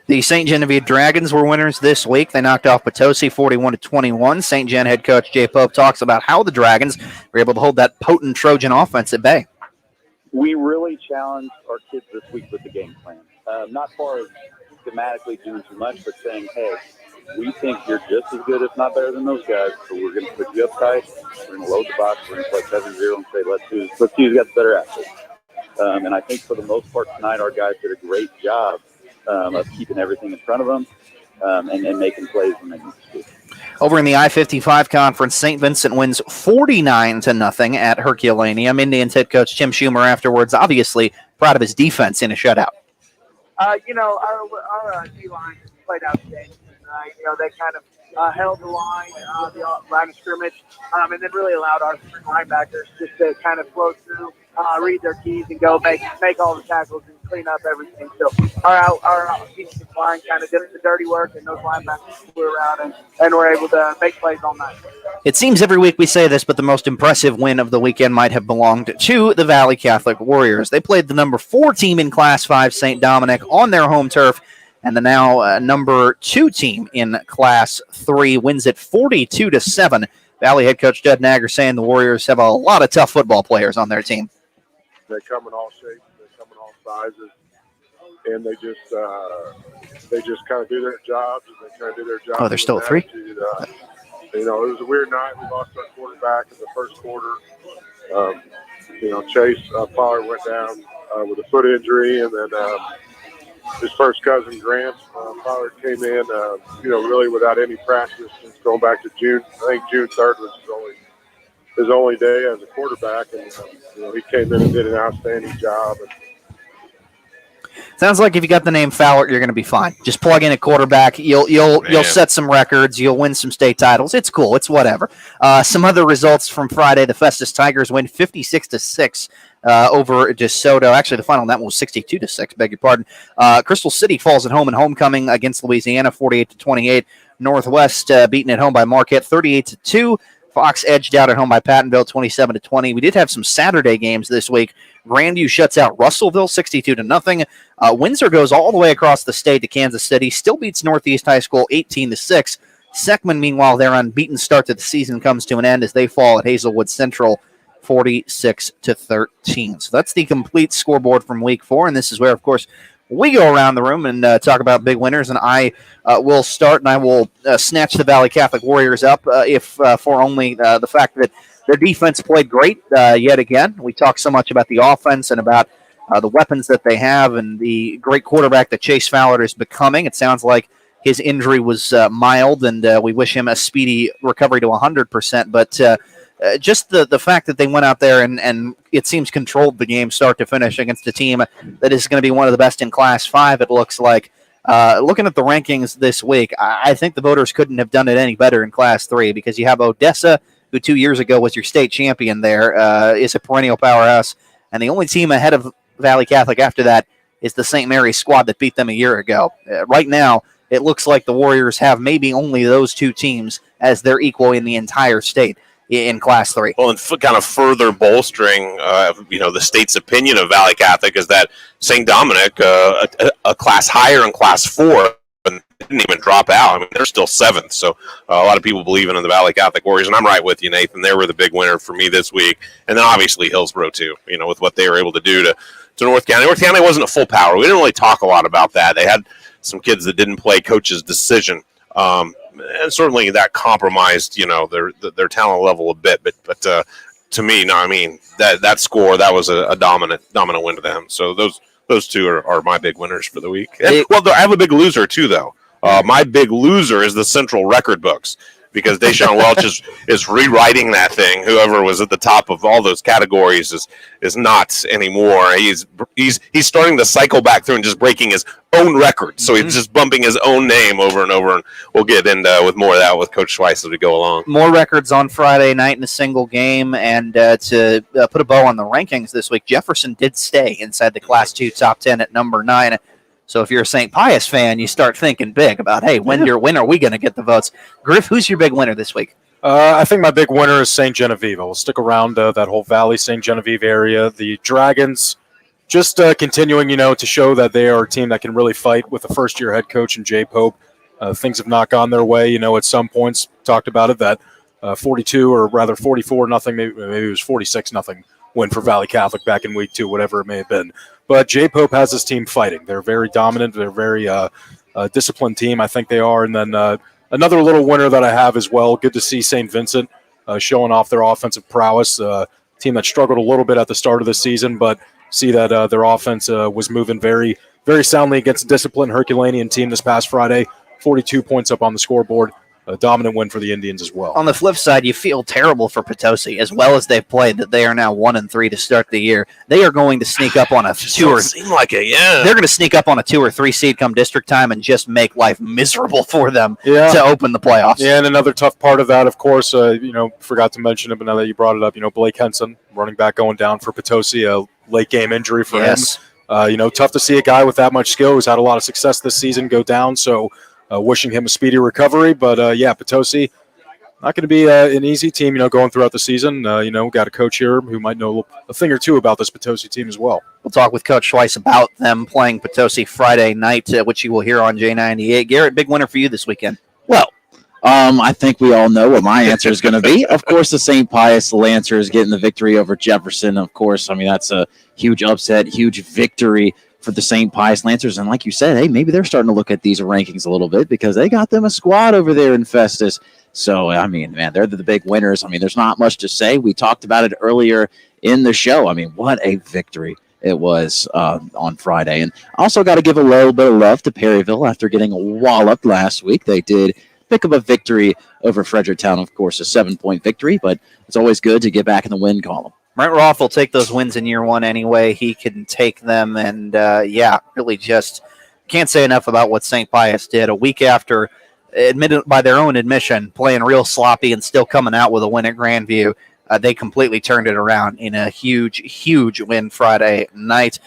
Speaker 1: The St. Genevieve Dragons were winners this week. They knocked off Potosi 41-21. St. Gen head coach Jay Pope talks about how the Dragons were able to hold that potent Trojan offense at bay.
Speaker 13: We really challenged our kids this week with the game plan. Not far as schematically doing too much, but saying, hey, we think you're just as good, if not better than those guys, so we're going to put you up tight. We're going to load the box. We're going to play 7-0 and say, let's see who's got the better athlete. And I think for the most part tonight, our guys did a great job of keeping everything in front of them and making plays when they need to.
Speaker 1: Over in the I-55 conference, St. Vincent wins 49-0 at Herculaneum. Indians head coach Tim Schumer afterwards, obviously proud of his defense in a shutout.
Speaker 14: Our D-line played outstanding. They kind of held the line, the line of scrimmage, and then really allowed our linebackers just to kind of flow through, read their keys, and go make all the tackles and clean up everything. So our defensive line kind of did the dirty work, and those linebackers flew around and were able to make plays all night.
Speaker 1: It seems every week we say this, but the most impressive win of the weekend might have belonged to the Valley Catholic Warriors. They played the number 4 team in Class 5, St. Dominic, on their home turf, and the now number 2 team in Class 3 wins it 42-7. Valley head coach Judd Nagger saying the Warriors have a lot of tough football players on their team.
Speaker 15: They come in all shapes, they come in all sizes, and they just kind of do their jobs. And they kind of do their jobs.
Speaker 1: Oh, there's still a 3?
Speaker 15: It was a weird night. We lost our quarterback in the first quarter. Chase Pollard went down with a foot injury, and then his first cousin Grant Pollard came in, really without any practice since going back to June. I think June 3rd was his only day as a quarterback, and he came in and did an outstanding job.
Speaker 1: Sounds like if you got the name Fowler, you're going to be fine. Just plug in a quarterback. You'll set some records. You'll win some state titles. It's cool. It's whatever. Some other results from Friday: the Festus Tigers win 56-6 over DeSoto. Actually, the final on that one was 62-6. Beg your pardon. Crystal City falls at home in homecoming against Louisiana, 48-28. Northwest beaten at home by Marquette, 38-2. Fox edged out at home by Pattonville, 27-20. We did have some Saturday games this week. Grandview shuts out Russellville, 62-0. Windsor goes all the way across the state to Kansas City, still beats Northeast High School 18-6. Seckman, meanwhile, their unbeaten start to the season comes to an end as they fall at Hazelwood Central, 46-13. So that's the complete scoreboard from week 4, and this is where, of course, we go around the room and talk about big winners, and I will start, and I will snatch the Valley Catholic Warriors up if for only the fact that their defense played great yet again. We talk so much about the offense and about the weapons that they have and the great quarterback that Chase Fowler is becoming. It sounds like his injury was mild, and we wish him a speedy recovery to 100%, but just the fact that they went out there and it seems controlled the game start to finish against a team that is going to be one of the best in Class 5, it looks like. Looking at the rankings this week, I think the voters couldn't have done it any better in Class 3 because you have Odessa, who 2 years ago was your state champion there, is a perennial powerhouse, and the only team ahead of Valley Catholic after that is the St. Mary's squad that beat them a year ago. Right now, it looks like the Warriors have maybe only those 2 teams as their equal in the entire state. in Class 3.
Speaker 3: Well, and kind of further bolstering, the state's opinion of Valley Catholic is that St. Dominic, a class higher in Class 4, and didn't even drop out. I mean, they're still 7th. So a lot of people believe in the Valley Catholic Warriors, and I'm right with you, Nathan. They were the big winner for me this week. And then obviously Hillsborough, too, with what they were able to do to North County. North County wasn't a full power. We didn't really talk a lot about that. They had some kids that didn't play coach's decision. And certainly that compromised, their talent level a bit. But to me, no, I mean that score, that was a dominant win to them. So those two are my big winners for the week. And, I have a big loser too, though. My big loser is the Central record books, because Deshaun Welch is rewriting that thing. Whoever was at the top of all those categories is not anymore. He's starting to cycle back through and just breaking his own record. So he's just bumping his own name over and over. And we'll get into with more of that with Coach Schweiss as we go along.
Speaker 1: More records on Friday night in a single game. And to put a bow on the rankings this week, Jefferson did stay inside the Class 2 top 10 at number 9. So if you're a St. Pius fan, you start thinking big about, hey, when are we going to get the votes? Griff, who's your big winner this week?
Speaker 2: I think my big winner is St. Genevieve. We'll stick around that whole Valley, St. Genevieve area. The Dragons just continuing, to show that they are a team that can really fight with a first-year head coach in Jay Pope. Things have not gone their way. At some points, talked about it, that 42 or rather 44-0, maybe it was 46-0 win for Valley Catholic back in week 2, whatever it may have been. But Jay Pope has his team fighting. They're very dominant. They're a very disciplined team, I think they are. And then another little winner that I have as well, good to see St. Vincent showing off their offensive prowess. Team that struggled a little bit at the start of the season, but see that their offense was moving very, very soundly against a disciplined Herculaneum team this past Friday. 42 points up on the scoreboard. A dominant win for the Indians as well.
Speaker 1: On the flip side, you feel terrible for Potosi, as well as they've played, that they are now 1-3 to start the year. They are going to sneak up on a
Speaker 3: seem like it, yeah.
Speaker 1: They're going to sneak up on a 2 or 3 seed come district time and just make life miserable for them to open the playoffs.
Speaker 2: Yeah, and another tough part of that, of course, forgot to mention it, but now that you brought it up, Blake Henson, running back, going down for Potosi, a late game injury for him. Tough to see a guy with that much skill who's had a lot of success this season go down. So. Wishing him a speedy recovery. But, Potosi, not going to be an easy team, going throughout the season. Got a coach here who might know a thing or two about this Potosi team as well.
Speaker 1: We'll talk with Coach Schweiss about them playing Potosi Friday night, which you will hear on J98. Garrett, big winner for you this weekend.
Speaker 4: Well, I think we all know what my answer is going to be. Of course, the St. Pius Lancers getting the victory over Jefferson. Of course, that's a huge upset, huge victory for the St. Pius Lancers. And like you said, hey, maybe they're starting to look at these rankings a little bit because they got them a squad over there in Festus. So, they're the big winners. There's not much to say. We talked about it earlier in the show. What a victory it was on Friday. And also got to give a little bit of love to Perryville after getting walloped last week. They did pick up a victory over Fredericktown, of course, a 7-point victory, but it's always good to get back in the win column.
Speaker 1: Brent Roth will take those wins in year 1 anyway. He can take them, and really just can't say enough about what St. Pius did a week after, admitted by their own admission, playing real sloppy and still coming out with a win at Grandview. They completely turned it around in a huge, huge win Friday night.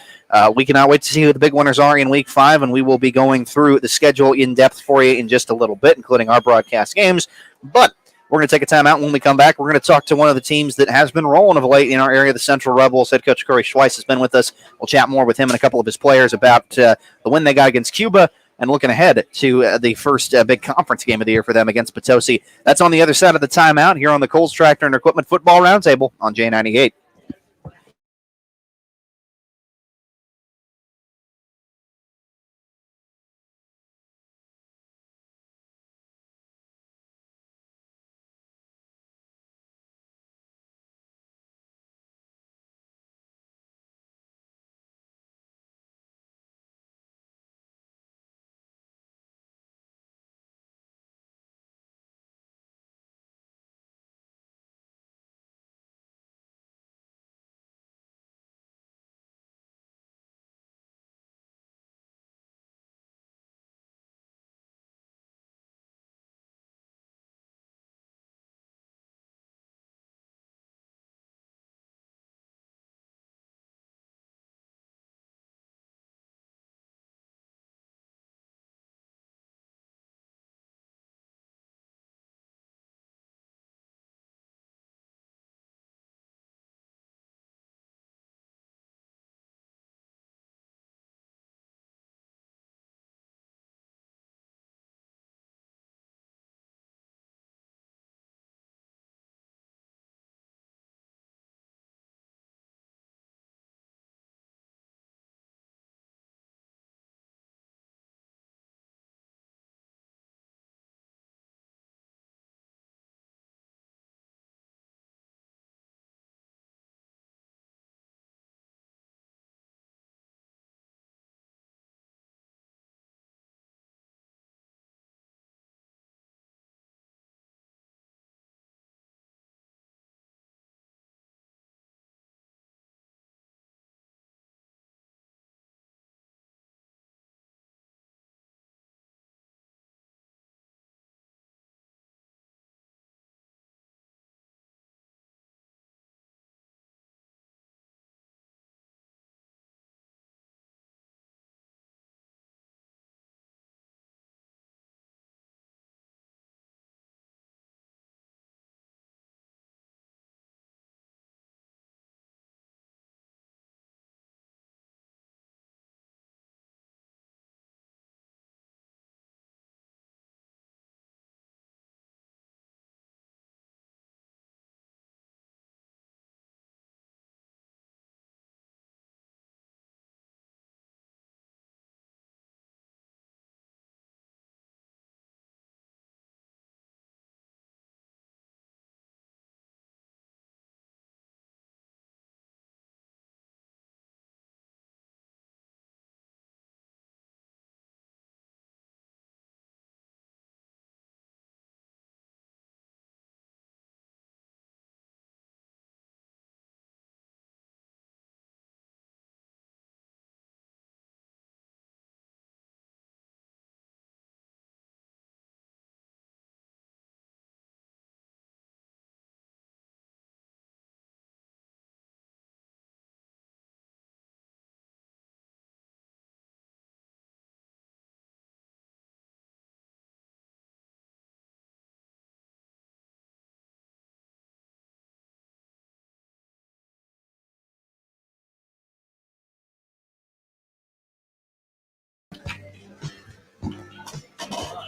Speaker 1: We cannot wait to see who the big winners are in week 5, and we will be going through the schedule in depth for you in just a little bit, including our broadcast games. But we're going to take a timeout. When we come back, we're going to talk to one of the teams that has been rolling of late in our area, the Central Rebels. Head coach Corey Schweiss has been with us. We'll chat more with him and a couple of his players about the win they got against Cuba and looking ahead to the first big conference game of the year for them against Potosi. That's on the other side of the timeout here on the Coles Tractor and Equipment Football Roundtable on J98.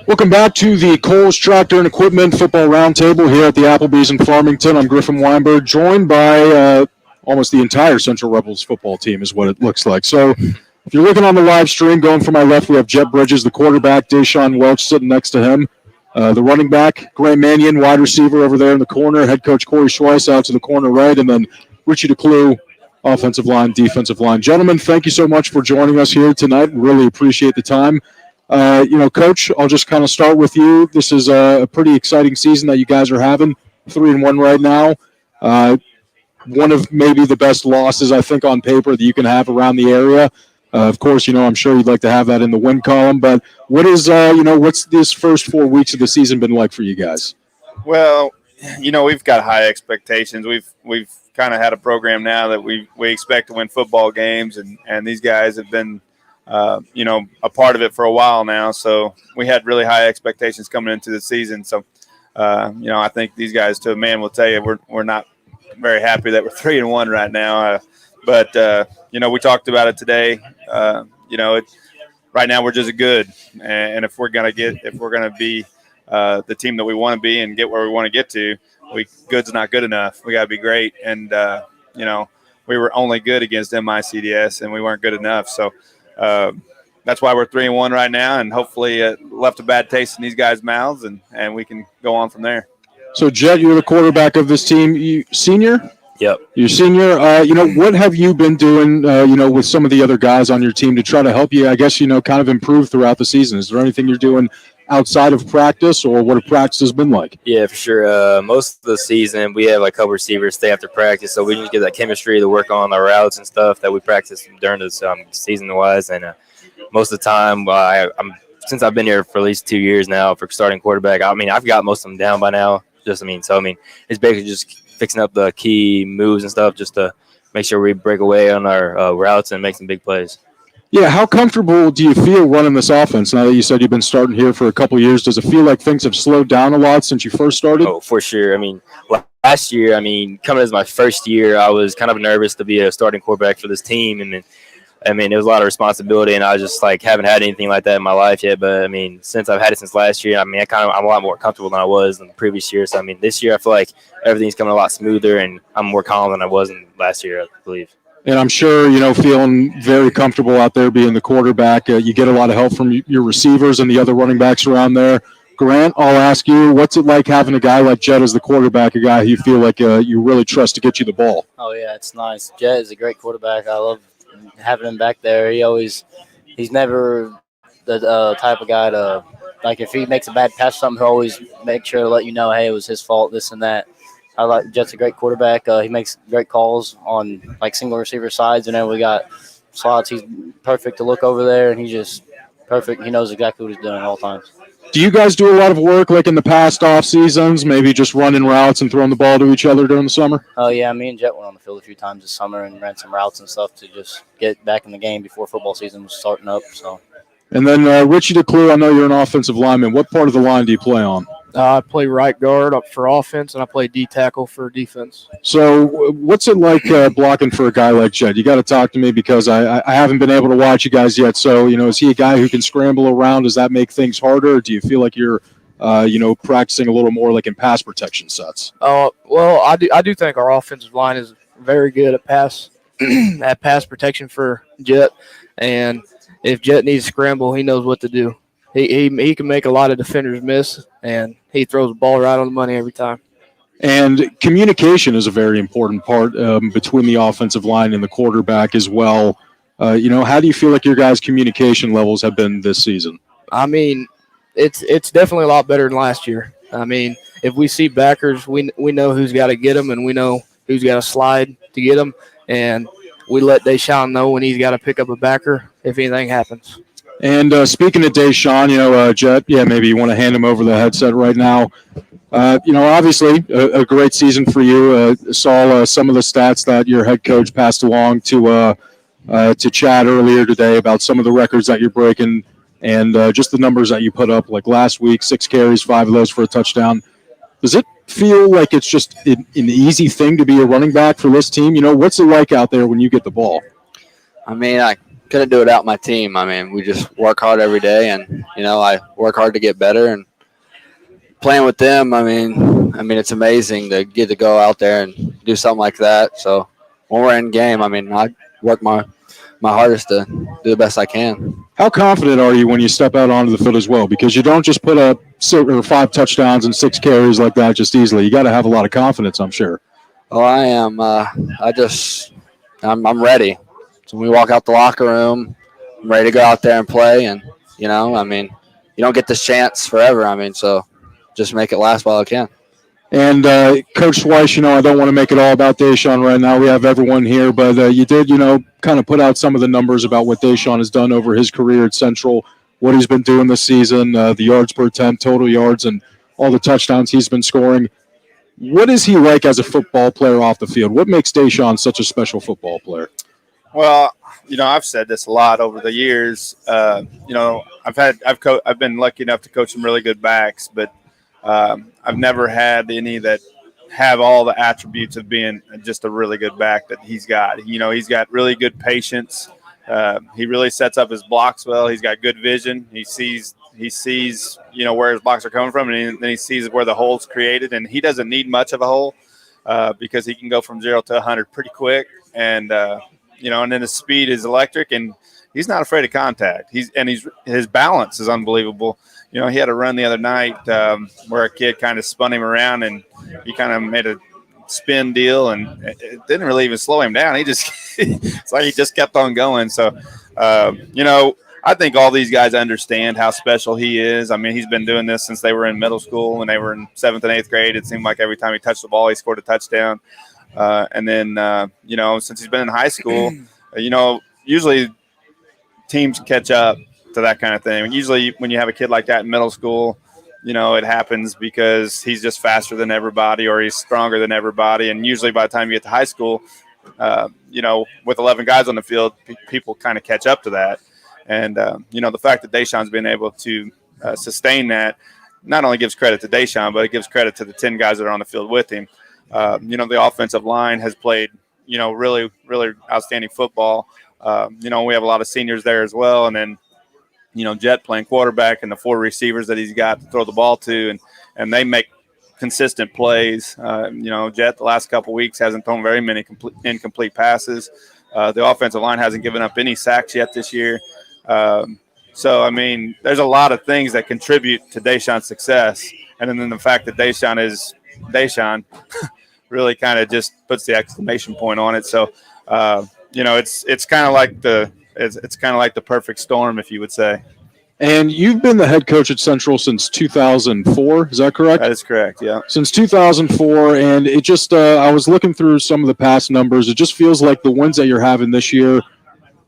Speaker 2: Welcome back to the Coles Tractor and Equipment Football Roundtable here at the Applebee's in Farmington. I'm Griffin Weinberg, joined by almost the entire Central Rebels football team is what it looks like. So if you're looking on the live stream, going from my left, we have Jet Bridges, the quarterback, Deshaun Welch sitting next to him. The running back, Grant Mannion, wide receiver over there in the corner. Head coach Corey Schweiss out to the corner right. And then Richie DeClue, offensive line, defensive line. Gentlemen, thank you so much for joining us here tonight. Really appreciate the time. Coach, I'll just kind of start with you. This is a pretty exciting season that you guys are having, 3-1 right now. One of maybe the best losses, I think, on paper that you can have around the area. Of course, I'm sure you'd like to have that in the win column. But what is, what's this first 4 weeks of the season been like for you guys?
Speaker 9: Well, we've got high expectations. We've kind of had a program now that we expect to win football games, and these guys have been a part of it for a while now. So we had really high expectations coming into the season. So, I think these guys to a man will tell you we're not very happy that we're 3-1 right now. But we talked about it today. Right now we're just good. And if we're going to be the team that we want to be and get where we want to get to, good's not good enough. We got to be great. And, we were only good against MICDS and we weren't good enough. So, that's why we're 3-1 right now, and hopefully it left a bad taste in these guys' mouths, and we can go on from there.
Speaker 2: So, Jet, you're the quarterback of this team. You senior?
Speaker 16: Yep.
Speaker 2: You're senior. What have you been doing, with some of the other guys on your team to try to help you, I guess, kind of improve throughout the season? Is there anything you're doing outside of practice, or what a practice has been like?
Speaker 16: Yeah, for sure. Most of the season, we have a couple receivers stay after practice, so we just get that chemistry to work on our routes and stuff that we practice during the season-wise. And most of the time, since I've been here for at least 2 years now for starting quarterback, I've got most of them down by now. It's basically just fixing up the key moves and stuff just to make sure we break away on our routes and make some big plays.
Speaker 2: Yeah, how comfortable do you feel running this offense now that you said you've been starting here for a couple of years? Does it feel like things have slowed down a lot since you first started?
Speaker 16: Oh, for sure. Last year, coming as my first year, I was kind of nervous to be a starting quarterback for this team. And it was a lot of responsibility, and I just haven't had anything like that in my life yet. But since I've had it since last year, I'm a lot more comfortable than I was in the previous year. So this year I feel like everything's coming a lot smoother, and I'm more calm than I was in last year, I believe.
Speaker 2: And I'm sure, feeling very comfortable out there being the quarterback. You get a lot of help from your receivers and the other running backs around there. Grant, I'll ask you, what's it like having a guy like Jet as the quarterback, a guy who you feel like you really trust to get you the ball?
Speaker 17: Oh, yeah, it's nice. Jet is a great quarterback. I love having him back there. He's never the type of guy to, if he makes a bad pass or something, he'll always make sure to let you know, hey, it was his fault, this and that. I like Jet's a great quarterback. He makes great calls on single receiver sides, and then we got slots. He's perfect to look over there, and he's just perfect. He knows exactly what he's doing at all times.
Speaker 2: Do you guys do a lot of work in the past off seasons, maybe just running routes and throwing the ball to each other during the summer?
Speaker 17: Oh yeah, me and Jet went on the field a few times this summer and ran some routes and stuff to just get back in the game before football season was starting up. So.
Speaker 2: And then Richie DeClue, I know you're an offensive lineman. What part of the line do you play on?
Speaker 18: I play right guard up for offense, and I play D tackle for defense.
Speaker 2: So what's it like blocking for a guy like Jet? You got to talk to me because I haven't been able to watch you guys yet. So, is he a guy who can scramble around? Does that make things harder? Or do you feel like you're, practicing a little more in pass protection sets?
Speaker 18: Well, I do think our offensive line is very good at pass protection for Jet, and if Jet needs to scramble, he knows what to do. He can make a lot of defenders miss, and he throws the ball right on the money every time.
Speaker 2: And communication is a very important part between the offensive line and the quarterback as well. How do you feel like your guys' communication levels have been this season?
Speaker 18: It's definitely a lot better than last year. If we see backers, we know who's got to get them, and we know who's got to slide to get them, and we let Deshaun know when he's got to pick up a backer if anything happens.
Speaker 2: And speaking of Deshaun, Jet, maybe you want to hand him over the headset right now. Obviously a great season for you. Saw some of the stats that your head coach passed along to Chad earlier today about some of the records that you're breaking and just the numbers that you put up. Like last week, 6 carries, 5 of those for a touchdown. Does it feel like it's just an easy thing to be a running back for this team? What's it like out there when you get the ball?
Speaker 19: couldn't do it without my team. I mean, we just work hard every day, and I work hard to get better. And playing with them, I mean, it's amazing to get to go out there and do something like that. So when we're in game, I mean, I work my hardest to do the best I can.
Speaker 2: How confident are you when you step out onto the field as well? Because you don't just put up 5 touchdowns and 6 carries like that just easily. You got to have a lot of confidence, I'm sure.
Speaker 19: Oh, I am. I'm ready. So when we walk out the locker room, I'm ready to go out there and play. And, I mean, you don't get this chance forever. I mean, so just make it last while I can.
Speaker 2: And Coach Schweiss, I don't want to make it all about Deshaun right now. We have everyone here, but you did, kind of put out some of the numbers about what Deshaun has done over his career at Central, what he's been doing this season, the yards per attempt, total yards, and all the touchdowns he's been scoring. What is he like as a football player off the field? What makes Deshaun such a special football player?
Speaker 9: Well, I've said this a lot over the years. I've been lucky enough to coach some really good backs, but I've never had any that have all the attributes of being just a really good back that he's got. He's got really good patience. He really sets up his blocks well. He's got good vision. He sees where his blocks are coming from, and then he sees where the hole's created. And he doesn't need much of a hole because he can go from 0 to 100 pretty quick. And and then his speed is electric, and he's not afraid of contact. His balance is unbelievable. He had a run the other night where a kid kind of spun him around, and he kind of made a spin deal, and it didn't really even slow him down. It's like he just kept on going. So, I think all these guys understand how special he is. I mean, he's been doing this since they were in middle school. When they were in 7th and 8th grade, it seemed like every time he touched the ball, he scored a touchdown. And then, since he's been in high school, usually teams catch up to that kind of thing. And usually when you have a kid like that in middle school, it happens because he's just faster than everybody or he's stronger than everybody. And usually by the time you get to high school, with 11 guys on the field, people kind of catch up to that. And, the fact that Deshaun's been able to sustain that not only gives credit to Deshaun, but it gives credit to the 10 guys that are on the field with him. The offensive line has played, really, really outstanding football. We have a lot of seniors there as well. And then, Jet playing quarterback and the 4 receivers that he's got to throw the ball to, and they make consistent plays. Jet the last couple weeks hasn't thrown very many incomplete passes. The offensive line hasn't given up any sacks yet this year. So, I mean, there's a lot of things that contribute to Deshaun's success. And then the fact that Deshaun is Deshaun really kind of just puts the exclamation point on it. So, it's kind of like it's kind of like the perfect storm, if you would say.
Speaker 2: And you've been the head coach at Central since 2004. Is that correct?
Speaker 9: That is correct, yeah.
Speaker 2: Since 2004, and it just I was looking through some of the past numbers. It just feels like the wins that you're having this year,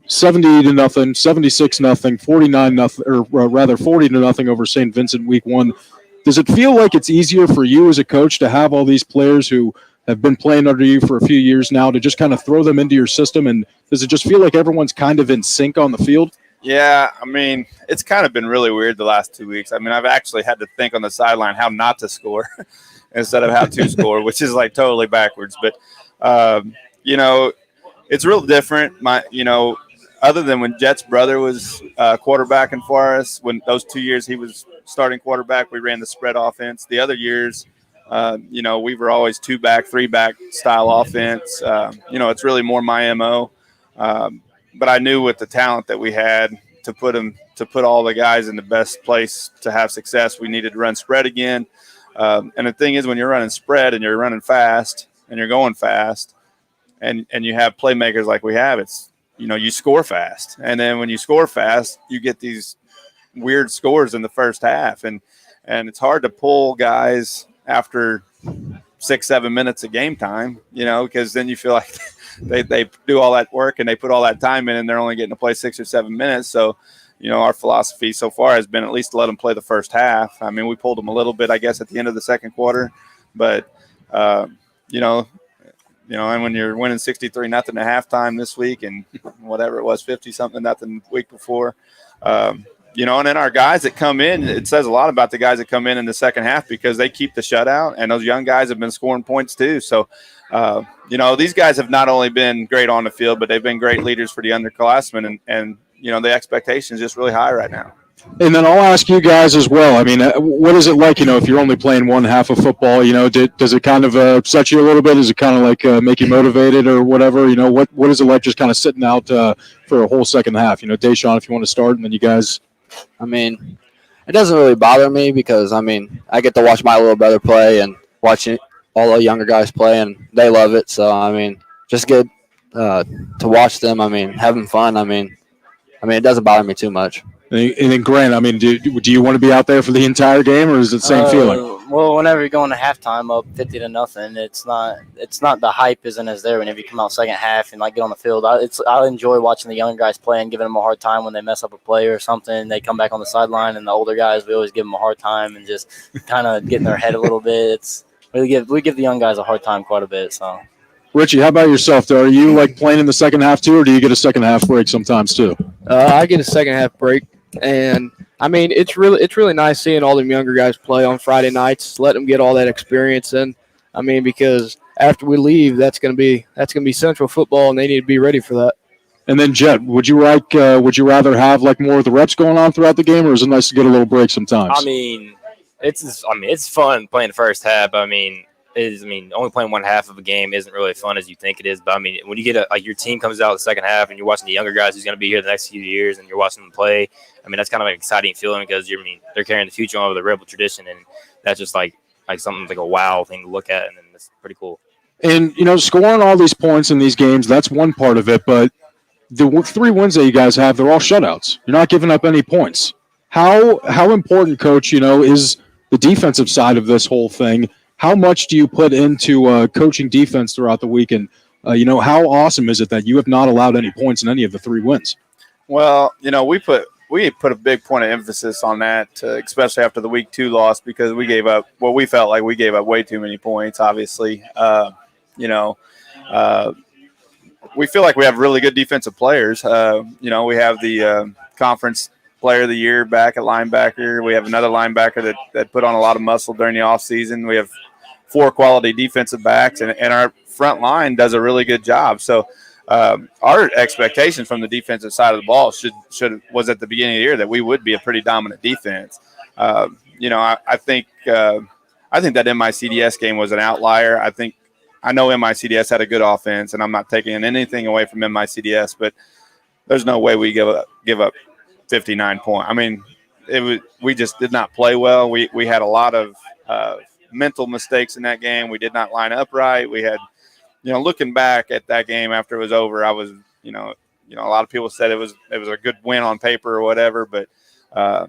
Speaker 2: 70-0, 76-0, 49-0, or rather 40-0 over St. Vincent week 1. Does it feel like it's easier for you as a coach to have all these players who have been playing under you for a few years now to just kind of throw them into your system? And does it just feel like everyone's kind of in sync on the field?
Speaker 9: Yeah, I mean, it's kind of been really weird the last 2 weeks. I mean, I've actually had to think on the sideline how not to score instead of how to score, which is like totally backwards. But, it's real different. Other than when Jet's brother was quarterbacking for us, when those 2 years he was starting quarterback, we ran the spread offense. The other years, we were always 2-back, 3-back style offense. It's really more my MO. But I knew with the talent that we had to put all the guys in the best place to have success, we needed to run spread again. And the thing is, when you're running spread and you're running fast and you're going fast and you have playmakers like we have, it's, you score fast. And then when you score fast, you get these weird scores in the first half. And it's hard to pull guys after 6-7 minutes of game time, because then you feel like they do all that work and they put all that time in and they're only getting to play 6 or 7 minutes. So, our philosophy so far has been at least to let them play the first half. I mean, we pulled them a little bit, I guess, at the end of the second quarter, but, and when you're winning 63-0 at halftime this week and whatever it was, 50-something nothing the week before, And then our guys that come in, it says a lot about the guys that come in the second half because they keep the shutout, and those young guys have been scoring points too. So, these guys have not only been great on the field, but they've been great leaders for the underclassmen, and the expectation is just really high right now.
Speaker 2: And then I'll ask you guys as well. I mean, what is it like, if you're only playing one half of football, does it kind of upset you a little bit? Does it kind of like make you motivated or whatever? What is it like just kind of sitting out for a whole second half? Deshaun, if you want to start, and then you guys.
Speaker 19: I mean, it doesn't really bother me because, I get to watch my little brother play and watching all the younger guys play, and they love it. So, just good to watch them. Having fun. It doesn't bother me too much.
Speaker 2: And then Grant, do you want to be out there for the entire game, or is it the same feeling?
Speaker 17: Well, whenever you're going to halftime up 50-0, it's not the hype isn't as there whenever you come out second half and get on the field. I enjoy watching the younger guys play and giving them a hard time when they mess up a play or something. They come back on the sideline, and the older guys, we always give them a hard time and just kind of get in their head a little bit. We give the young guys a hard time quite a bit. So.
Speaker 2: Richie, how about yourself, though? Are you playing in the second half too, or do you get a second half break sometimes too?
Speaker 18: I get a second half break, and it's really nice seeing all them younger guys play on Friday nights. Let them get all that experience in. Because after we leave, that's gonna be Central football, and they need to be ready for that.
Speaker 2: And then Jet, would you rather have more of the reps going on throughout the game, or is it nice to get a little break sometimes?
Speaker 16: It's fun playing the first half. Only playing one half of a game isn't really as fun as you think it is. But when you get your team comes out the second half and you're watching the younger guys who's going to be here the next few years and you're watching them play, that's kind of an exciting feeling because they're carrying the future on with the Rebel tradition, and that's just like something like a wow thing to look at, and it's pretty cool.
Speaker 2: And scoring all these points in these games, that's one part of it. But the 3 wins that you guys have, they're all shutouts. You're not giving up any points. How important, Coach, is the defensive side of this whole thing? How much do you put into coaching defense throughout the week? And, how awesome is it that you have not allowed any points in any of the 3 wins?
Speaker 9: Well, we put a big point of emphasis on that, especially after the week 2 loss, because we gave up we felt like we gave up way too many points, obviously. We feel like we have really good defensive players. We have the conference player of the year back at linebacker. We have another linebacker that put on a lot of muscle during the offseason. We have 4 quality defensive backs, and our front line does a really good job. So our expectations from the defensive side of the ball was at the beginning of the year that we would be a pretty dominant defense. I think that MICDS game was an outlier. I know MICDS had a good offense, and I'm not taking anything away from MICDS, but there's no way we give up 59 points. We just did not play well. We had a lot of mental mistakes in that game. We did not line up right. We had, looking back at that game after it was over, I was, a lot of people said it was a good win on paper or whatever, but I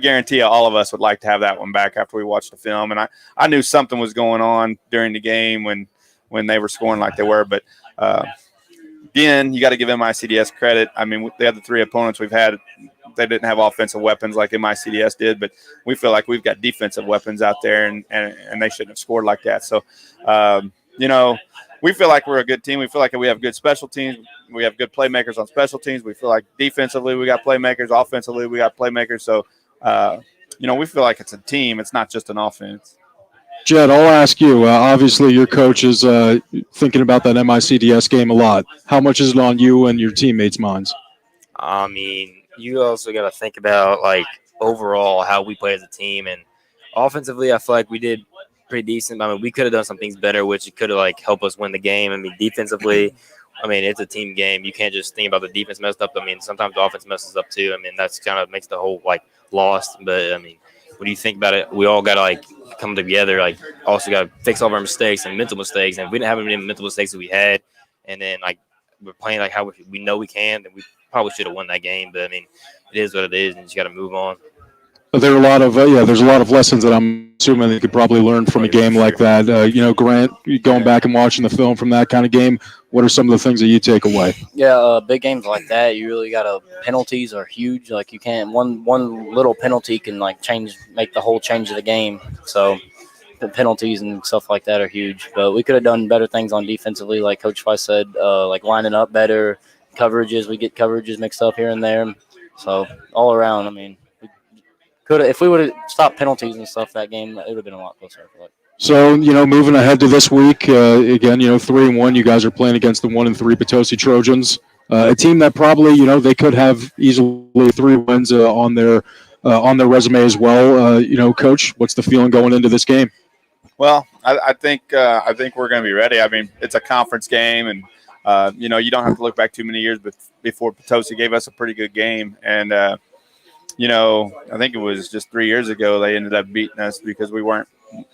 Speaker 9: guarantee you all of us would like to have that one back after we watched the film. And I knew something was going on during the game when they were scoring like they were, but again, you got to give MICDS credit. The other 3 opponents we've had, they didn't have offensive weapons like MICDS did, but we feel like we've got defensive weapons out there, and they shouldn't have scored like that. So, we feel like we're a good team. We feel like we have good special teams. We have good playmakers on special teams. We feel like defensively we got playmakers. Offensively we got playmakers. So, we feel like it's a team. It's not just an offense.
Speaker 2: Jed, I'll ask you. Obviously, your coach is thinking about that MICDS game a lot. How much is it on you and your teammates' minds?
Speaker 16: You also got to think about overall how we play as a team, and offensively, I feel like we did pretty decent. We could have done some things better, which could have helped us win the game. Defensively, it's a team game. You can't just think about the defense messed up. Sometimes the offense messes up too. That's kind of makes the whole lost. But when you think about it, we all got to come together. Also got to fix all of our mistakes and mental mistakes. And if we didn't have any mental mistakes that we had, and then we're playing how we know we can, then we probably should have won that game. But it is what it is, and you just got to move on.
Speaker 2: There are a lot of there's a lot of lessons that I'm assuming they could probably learn from a game like that. Grant, going back and watching the film from that kind of game, what are some of the things that you take away?
Speaker 17: Yeah, big games like that, you really got to. Penalties are huge. You can't one little penalty can make the whole change of the game. So the penalties and stuff like that are huge. But we could have done better things on defensively, like Coach Weiss said, lining up better, coverages. We get coverages mixed up here and there. So all around, I mean, could if we would have stopped penalties and stuff that game, it would have been a lot closer. I feel like.
Speaker 2: So, moving ahead to this week, again, 3-1, you guys are playing against the 1-3 Potosi Trojans, a team that probably, they could have easily 3 wins on their resume as well. Coach, what's the feeling going into this game?
Speaker 9: Well, I think we're going to be ready. I mean, it's a conference game, and you don't have to look back too many years, but before Potosi gave us a pretty good game, and I think it was just 3 years ago they ended up beating us because we weren't,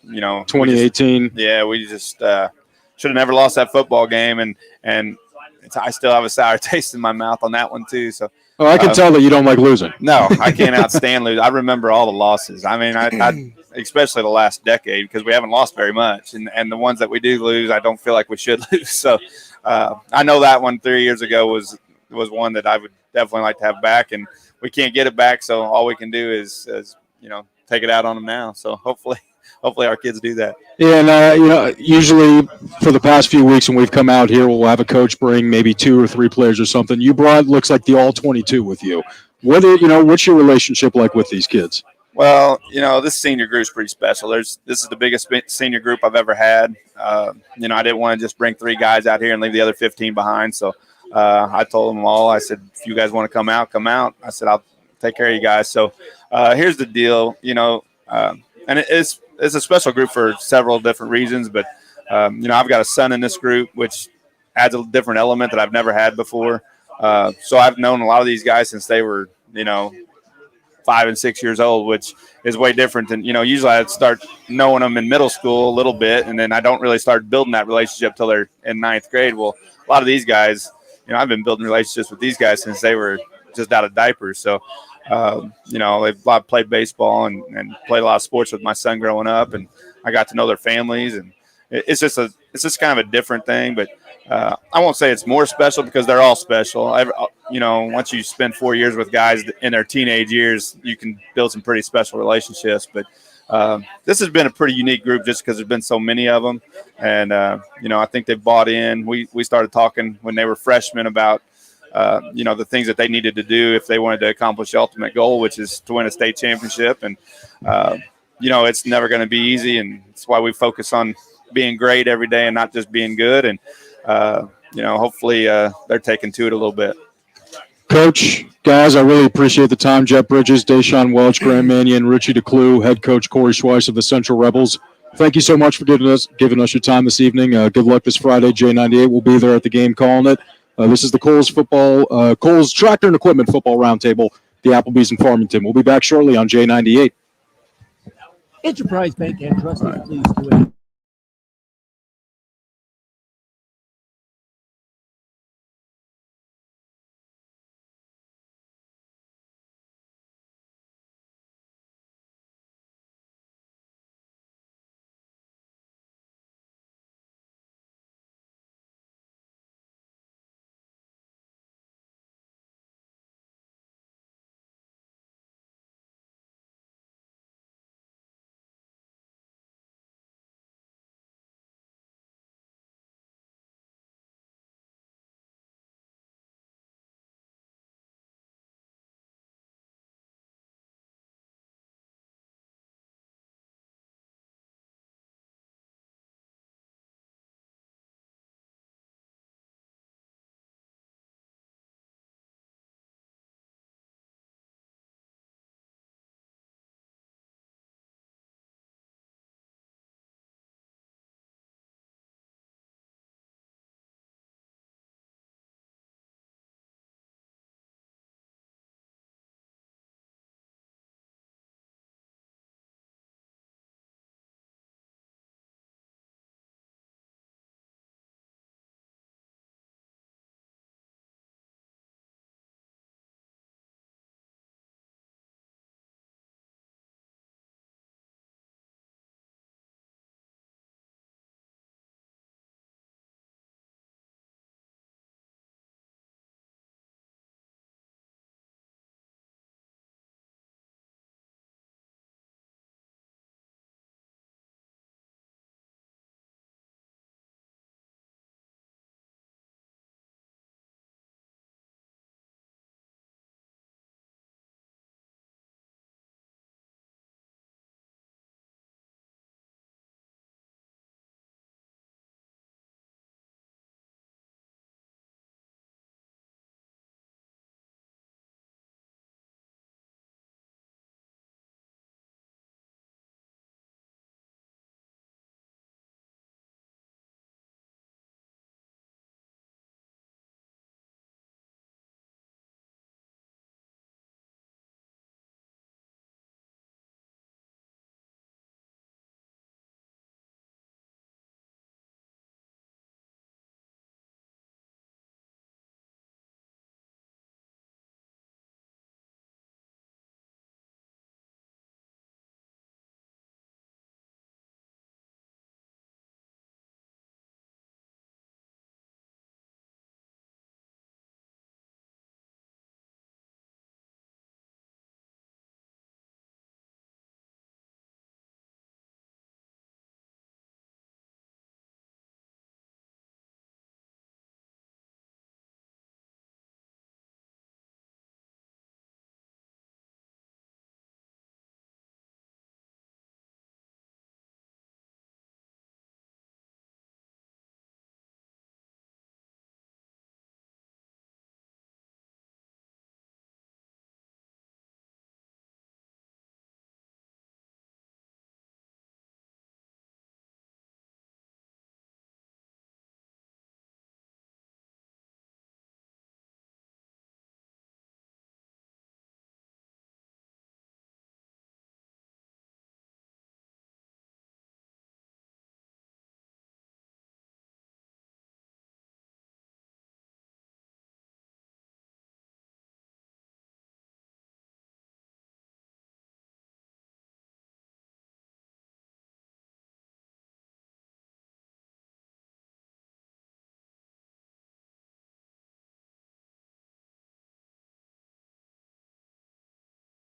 Speaker 2: 2018.
Speaker 9: We just should have never lost that football game, and I still have a sour taste in my mouth on that one too. So.
Speaker 2: Oh, I can tell that you don't like losing.
Speaker 9: No, I can't outstand lose. I remember all the losses. I mean, I especially the last decade because we haven't lost very much, and the ones that we do lose, I don't feel like we should lose. So I know that one 3 years ago was one that I would definitely like to have back, and we can't get it back. So all we can do is take it out on them now. So hopefully our kids do that.
Speaker 2: Yeah, and usually for the past few weeks when we've come out here, we'll have a coach bring maybe 2 or 3 players or something. You brought looks like the all 22 with you. What's your relationship like with these kids?
Speaker 9: Well, this senior group is pretty special. This is the biggest senior group I've ever had. I didn't want to just bring 3 guys out here and leave the other 15 behind. So I told them all. I said, if you guys want to come out, come out. I said, I'll take care of you guys. So here's the deal, and it's a special group for several different reasons. But I've got a son in this group, which adds a different element that I've never had before. So I've known a lot of these guys since they were, 5 and 6 years old, which is way different than, usually I'd start knowing them in middle school a little bit, and then I don't really start building that relationship till they're in 9th grade. Well, a lot of these guys, I've been building relationships with these guys since they were just out of diapers. So, they've played baseball and played a lot of sports with my son growing up, and I got to know their families, and it's just kind of a different thing. But I won't say it's more special because they're all special. Once you spend 4 years with guys in their teenage years, you can build some pretty special relationships. But this has been a pretty unique group just because there's been so many of them. And, I think they've bought in. We started talking when they were freshmen about, the things that they needed to do if they wanted to accomplish the ultimate goal, which is to win a state championship. And, it's never going to be easy. And it's why we focus on being great every day and not just being good. And, hopefully they're taking to it a little bit.
Speaker 2: Coach, guys, I really appreciate the time. Jet Bridges, Deshaun Welch, Graham Mannion, Richie DeClue, head coach Corey Schweiss of the Central Rebels. Thank you so much for giving us your time this evening. Good luck this Friday. J98 will be there at the game calling it. This is the Coles Tractor and Equipment Football Roundtable, the Applebee's in Farmington. We'll be back shortly on J98.
Speaker 20: Enterprise Bank and Trust is pleased to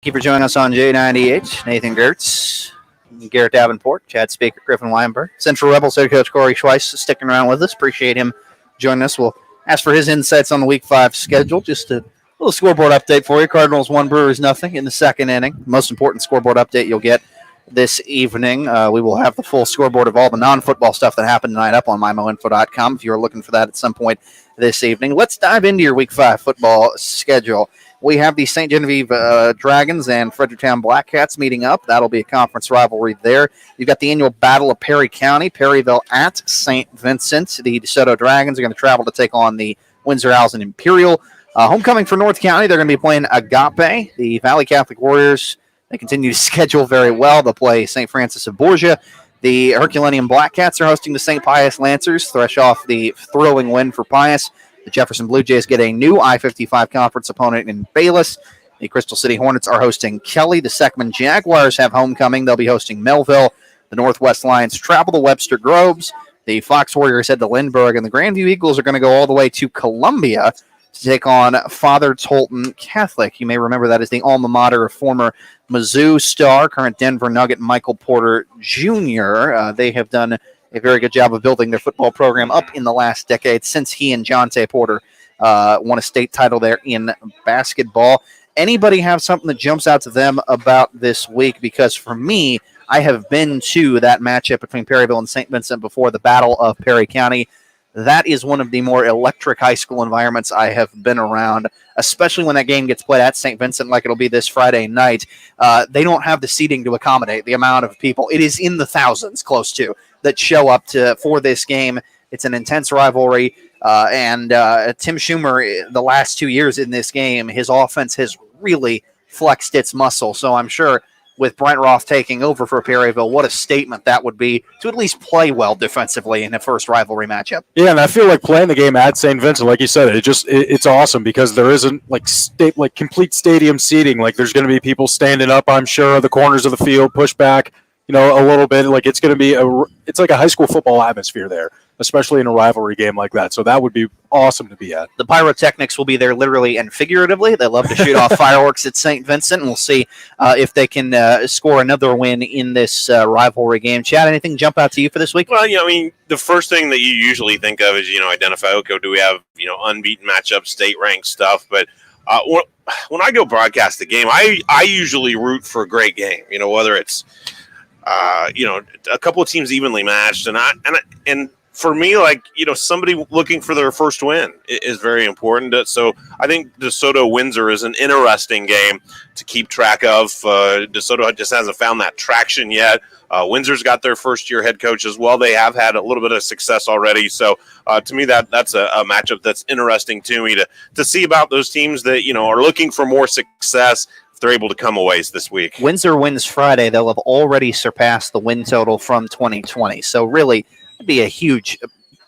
Speaker 1: you for joining us on J98. Nathan Gertz, Garrett Davenport, Chad Speaker, Griffin Weinberg. Central Rebels head coach Corey Schweiss sticking around with us. Appreciate him joining us. We'll ask for his insights on the Week 5 schedule. Just a little scoreboard update for you. Cardinals 1, Brewers nothing in the second inning. Most important scoreboard update you'll get this evening. We will have the full scoreboard of all the non-football stuff that happened tonight up on mymoinfo.com if you're looking for that at some point this evening. Let's dive into your Week 5 football schedule. We have the St. Genevieve Dragons and Fredericktown Blackcats meeting up. That'll be a conference rivalry there. You've got the annual Battle of Perry County, Perryville at St. Vincent. The DeSoto Dragons are going to travel to take on the Windsor Owls and Imperial. Homecoming for North County, they're going to be playing Agape. The Valley Catholic Warriors, they continue to schedule very well. They'll play St. Francis of Borgia. The Herculaneum Blackcats are hosting the St. Pius Lancers, thresh off the thrilling win for Pius. The Jefferson Blue Jays get a new I-55 conference opponent in Bayless. The Crystal City Hornets are hosting Kelly. The Seckman Jaguars have homecoming. They'll be hosting Melville. The Northwest Lions travel to Webster Groves. The Fox Warriors head to Lindbergh. And the Grandview Eagles are going to go all the way to Columbia to take on Father Tolton Catholic. You may remember that as the alma mater of former Mizzou star, current Denver Nugget Michael Porter Jr. They have done a very good job of building their football program up in the last decade since he and Jonte Porter won a state title there in basketball. Anybody have something that jumps out to them about this week? Because for me, I have been to that matchup between Perryville and St. Vincent before, the Battle of Perry County. That is one of the more electric high school environments I have been around, especially when that game gets played at St. Vincent like it'll be this Friday night. They don't have the seating to accommodate the amount of people. It is in the thousands, close to, that show up for this game. It's an intense rivalry. And Tim Schumer, the last 2 years in this game, his offense has really flexed its muscle. So I'm sure with Brent Roth taking over for Perryville, what a statement that would be to at least play well defensively in the first rivalry matchup.
Speaker 2: Yeah, and I feel like playing the game at St. Vincent, like you said, it's awesome because there isn't like complete stadium seating. Like there's going to be people standing up, I'm sure, at the corners of the field, push back, a little bit. Like it's going to be it's like a high school football atmosphere there, especially in a rivalry game like that. So that would be awesome to be at.
Speaker 1: The pyrotechnics will be there literally and figuratively. They love to shoot off fireworks at St. Vincent, and we'll see if they can score another win in this rivalry game. Chad, anything jump out to you for this week?
Speaker 3: Well, the first thing that you usually think of is, identify, okay, do we have, unbeaten matchup, state-ranked stuff? But when I go broadcast the game, I usually root for a great game, whether it's, a couple of teams evenly matched. And for me, somebody looking for their first win is very important. So I think DeSoto Windsor is an interesting game to keep track of. DeSoto just hasn't found that traction yet. Windsor's got their first-year head coach as well. They have had a little bit of success already. So to me, that's a matchup that's interesting to me to see about those teams that, are looking for more success. They're able to come away this week.
Speaker 1: Windsor wins Friday. They'll have already surpassed the win total from 2020. So really, it'd be a huge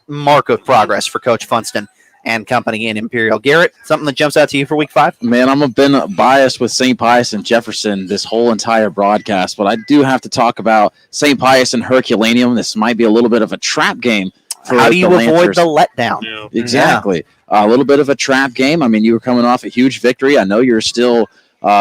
Speaker 1: mark of progress for Coach Funston and company in Imperial. Garrett, something that jumps out to you for Week 5?
Speaker 4: Man, I've been biased with St. Pius and Jefferson this whole entire broadcast, but I do have to talk about St. Pius and Herculaneum. This might be a little bit of a trap game.
Speaker 1: How do you avoid the letdown? Yeah.
Speaker 4: Exactly. A little bit of a trap game. I mean, you were coming off a huge victory. I know you're still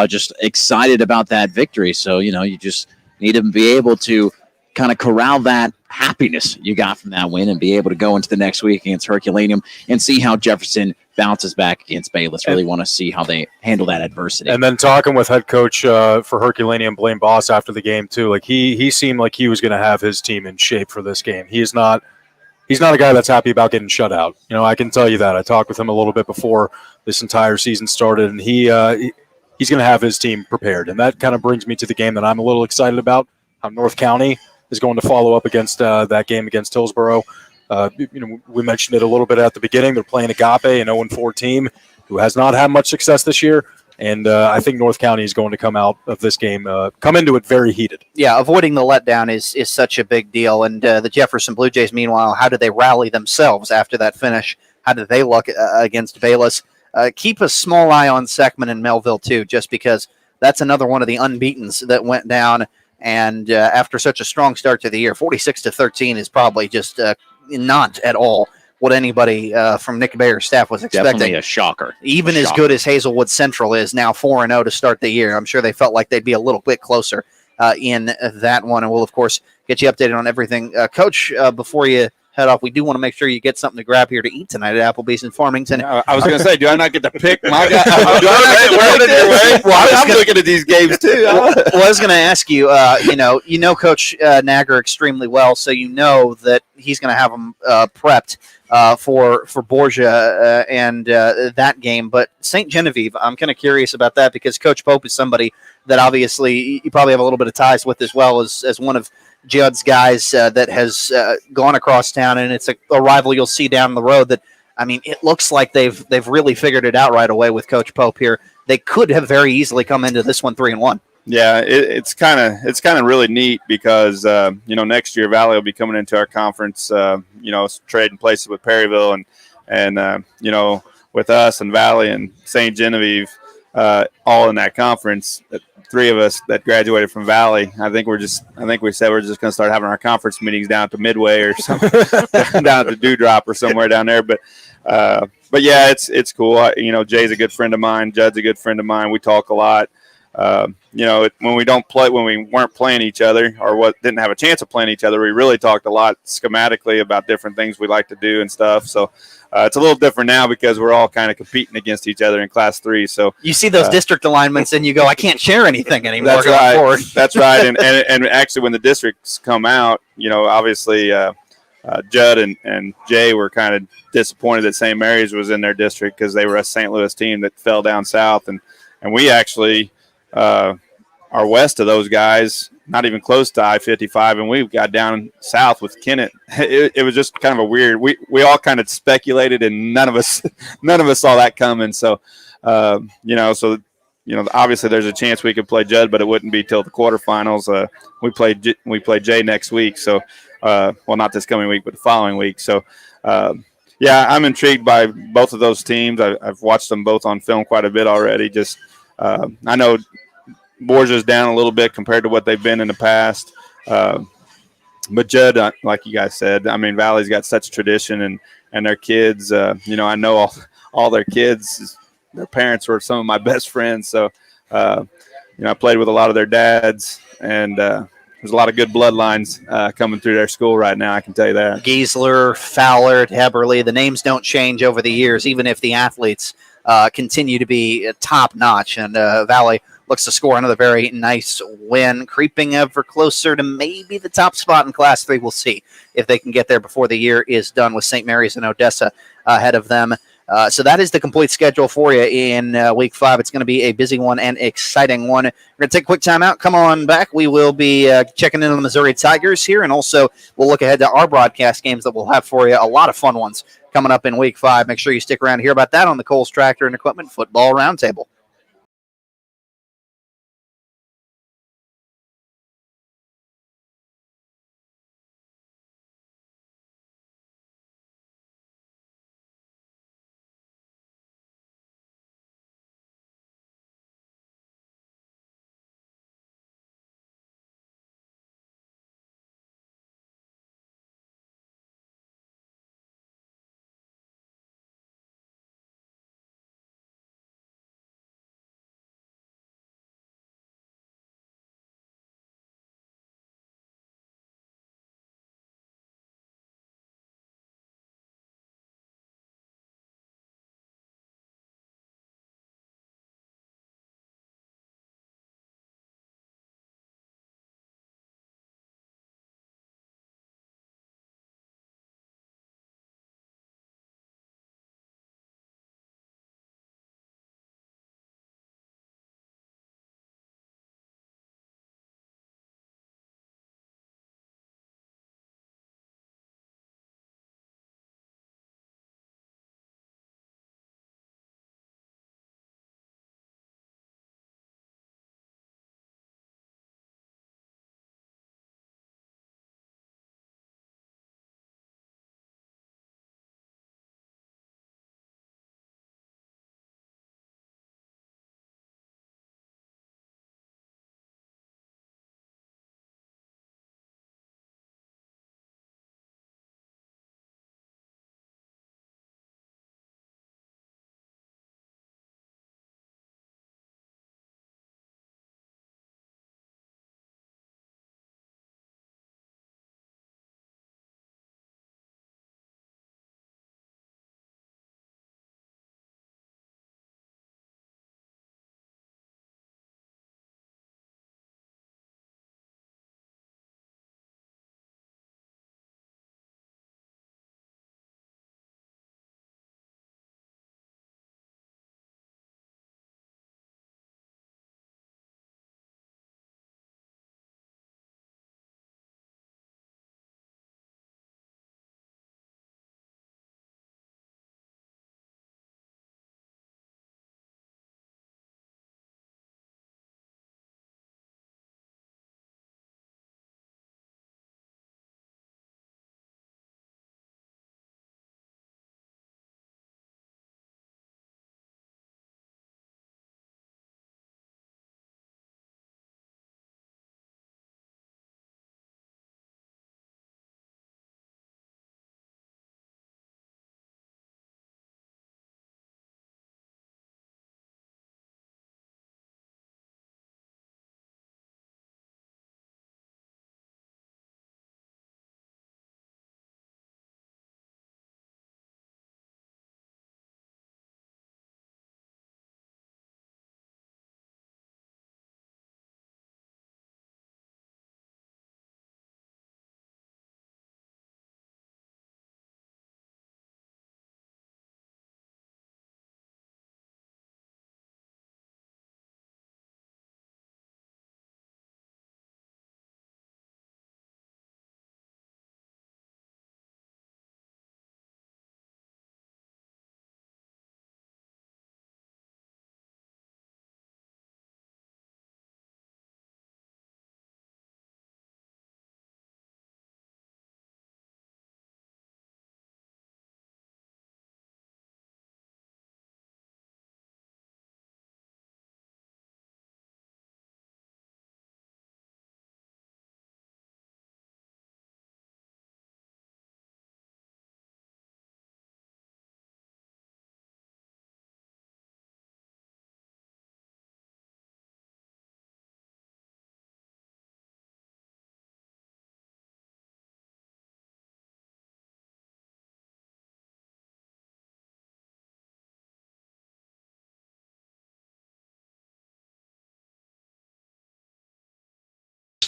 Speaker 4: just excited about that victory. So, you just need to be able to kind of corral that happiness you got from that win and be able to go into the next week against Herculaneum and see how Jefferson bounces back against Bayless. Really want to see how they handle that adversity.
Speaker 2: And then talking with head coach for Herculaneum, Blaine Boss, after the game too, like he seemed like he was going to have his team in shape for this game. He's not a guy that's happy about getting shut out. I can tell you that. I talked with him a little bit before this entire season started, and he's going to have his team prepared. And that kind of brings me to the game that I'm a little excited about, how North County is going to follow up against that game against Hillsboro. We mentioned it a little bit at the beginning. They're playing Agape, an 0-4 team who has not had much success this year. And I think North County is going to come out of this game, come into it very heated.
Speaker 1: Yeah, avoiding the letdown is such a big deal. And the Jefferson Blue Jays, meanwhile, how did they rally themselves after that finish? How did they look against Bayless? Keep a small eye on Seckman and Melville, too, just because that's another one of the unbeatens that went down. And after such a strong start to the year, 46-13 is probably just not at all what anybody from Nick Bayer's staff was expecting.
Speaker 4: Definitely a shocker.
Speaker 1: Even as good as Hazelwood Central is now 4-0 to start the year, I'm sure they felt like they'd be a little bit closer in that one. And we'll, of course, get you updated on everything. Coach, before you head off, we do want to make sure you get something to grab here to eat tonight at Applebee's in Farmington.
Speaker 9: I was going to say, do I not get to pick my guy? Well, I'm looking at these games too.
Speaker 1: Well, I was going to ask you, you know Coach Nagger extremely well, so you know that he's going to have him prepped for Borgia and that game. But St. Genevieve, I'm kind of curious about that because Coach Pope is somebody that obviously you probably have a little bit of ties with as well as one of Judd's guys that has gone across town, and it's a rival you'll see down the road that, I mean, it looks like they've really figured it out right away with Coach Pope here. They could have very easily come into this one 3-1.
Speaker 9: Yeah, it's kind of really neat because next year Valley will be coming into our conference, trading places with Perryville and with us and Valley and St. Genevieve, all in that conference. Three of us that graduated from Valley. I think we said we're just going to start having our conference meetings down at the Midway or something, down at the Dewdrop or somewhere down there. But yeah, it's cool. Jay's a good friend of mine. Judd's a good friend of mine. We talk a lot. When we weren't playing each other or didn't have a chance of playing each other, we really talked a lot schematically about different things we like to do and stuff. So it's a little different now because we're all kind of competing against each other in Class 3. So
Speaker 1: you see those district alignments and you go, I can't share anything anymore.
Speaker 9: That's right. Forward. That's right. And actually, when the districts come out, obviously Judd and Jay were kind of disappointed that St. Mary's was in their district because they were a St. Louis team that fell down south, and we actually are west of those guys, not even close to I-55, and we got down south with Kennett. It was just kind of a weird. We all kind of speculated, and none of us saw that coming. So, obviously there's a chance we could play Judd, but it wouldn't be till the quarterfinals. We play Jay next week, so not this coming week, but the following week. So, yeah, I'm intrigued by both of those teams. I've watched them both on film quite a bit already. Just I know Borgia's down a little bit compared to what they've been in the past. But Judd, like you guys said, I mean, Valley's got such tradition and their kids, I know all their kids, their parents were some of my best friends. So, I played with a lot of their dads, and there's a lot of good bloodlines coming through their school right now, I can tell you that.
Speaker 1: Giesler, Fowler, Heberly, the names don't change over the years, even if the athletes continue to be top-notch. And Valley looks to score another very nice win, creeping ever closer to maybe the top spot in Class 3. We'll see if they can get there before the year is done with St. Mary's and Odessa ahead of them. So that is the complete schedule for you in Week 5. It's going to be a busy one and exciting one. We're going to take a quick time out. Come on back. We will be checking in on the Missouri Tigers here, and also we'll look ahead to our broadcast games that we'll have for you. A lot of fun ones coming up in Week 5. Make sure you stick around to hear about that on the Kohl's Tractor and Equipment Football Roundtable.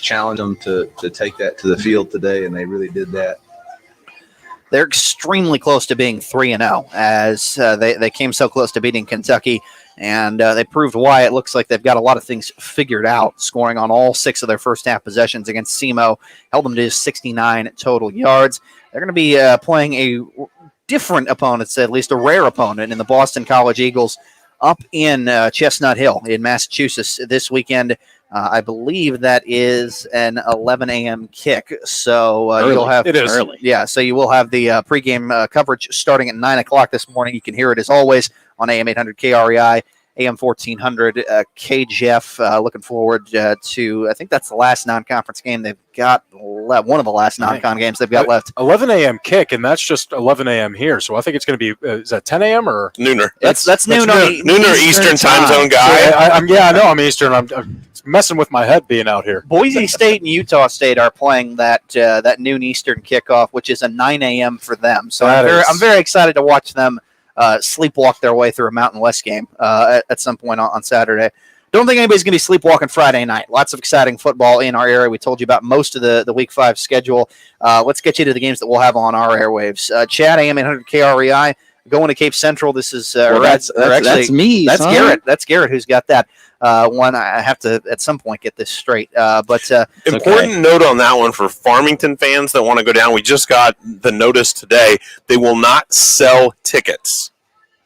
Speaker 21: just challenge them to take that to the field today, and they really did that.
Speaker 1: They're extremely close to being 3-0 as they came so close to beating Kentucky, and they proved why. It looks like they've got a lot of things figured out, scoring on all 6 of their first half possessions against SEMO, held them to 69 total yards. They're going to be playing a different opponent, at least a rare opponent, in the Boston College Eagles up in Chestnut Hill in Massachusetts this weekend. I believe that is an 11 a.m. kick. So you'll have
Speaker 4: early.
Speaker 1: Yeah, so you will have the pregame coverage starting at 9 o'clock this morning. You can hear it as always on AM 800 KREI, AM 1400 KGF. Looking forward to, I think that's the last non-conference game they've got, one of the last non-con games they've got left.
Speaker 2: 11 a.m. kick, and that's just 11 a.m. here. So I think it's going to be, is that 10 a.m. or?
Speaker 3: Nooner.
Speaker 1: That's noon on the
Speaker 3: Nooner Eastern time zone guy.
Speaker 2: So I know I'm Eastern. I'm messing with my head being out here.
Speaker 1: Boise State and Utah State are playing that noon Eastern kickoff, which is a 9 a.m. for them. So I'm very excited to watch them sleepwalk their way through a Mountain West game at some point on Saturday. Don't think anybody's going to be sleepwalking Friday night. Lots of exciting football in our area. We told you about most of the Week 5 schedule. Let's get you to the games that we'll have on our airwaves. Chad, AM 800 KREI, going to Cape Central. This is
Speaker 4: that's me.
Speaker 1: That's
Speaker 4: son.
Speaker 1: Garrett. That's Garrett who's got that one. I have to at some point get this straight. But
Speaker 3: important note on that one for Farmington fans that want to go down. We just got the notice today. They will not sell tickets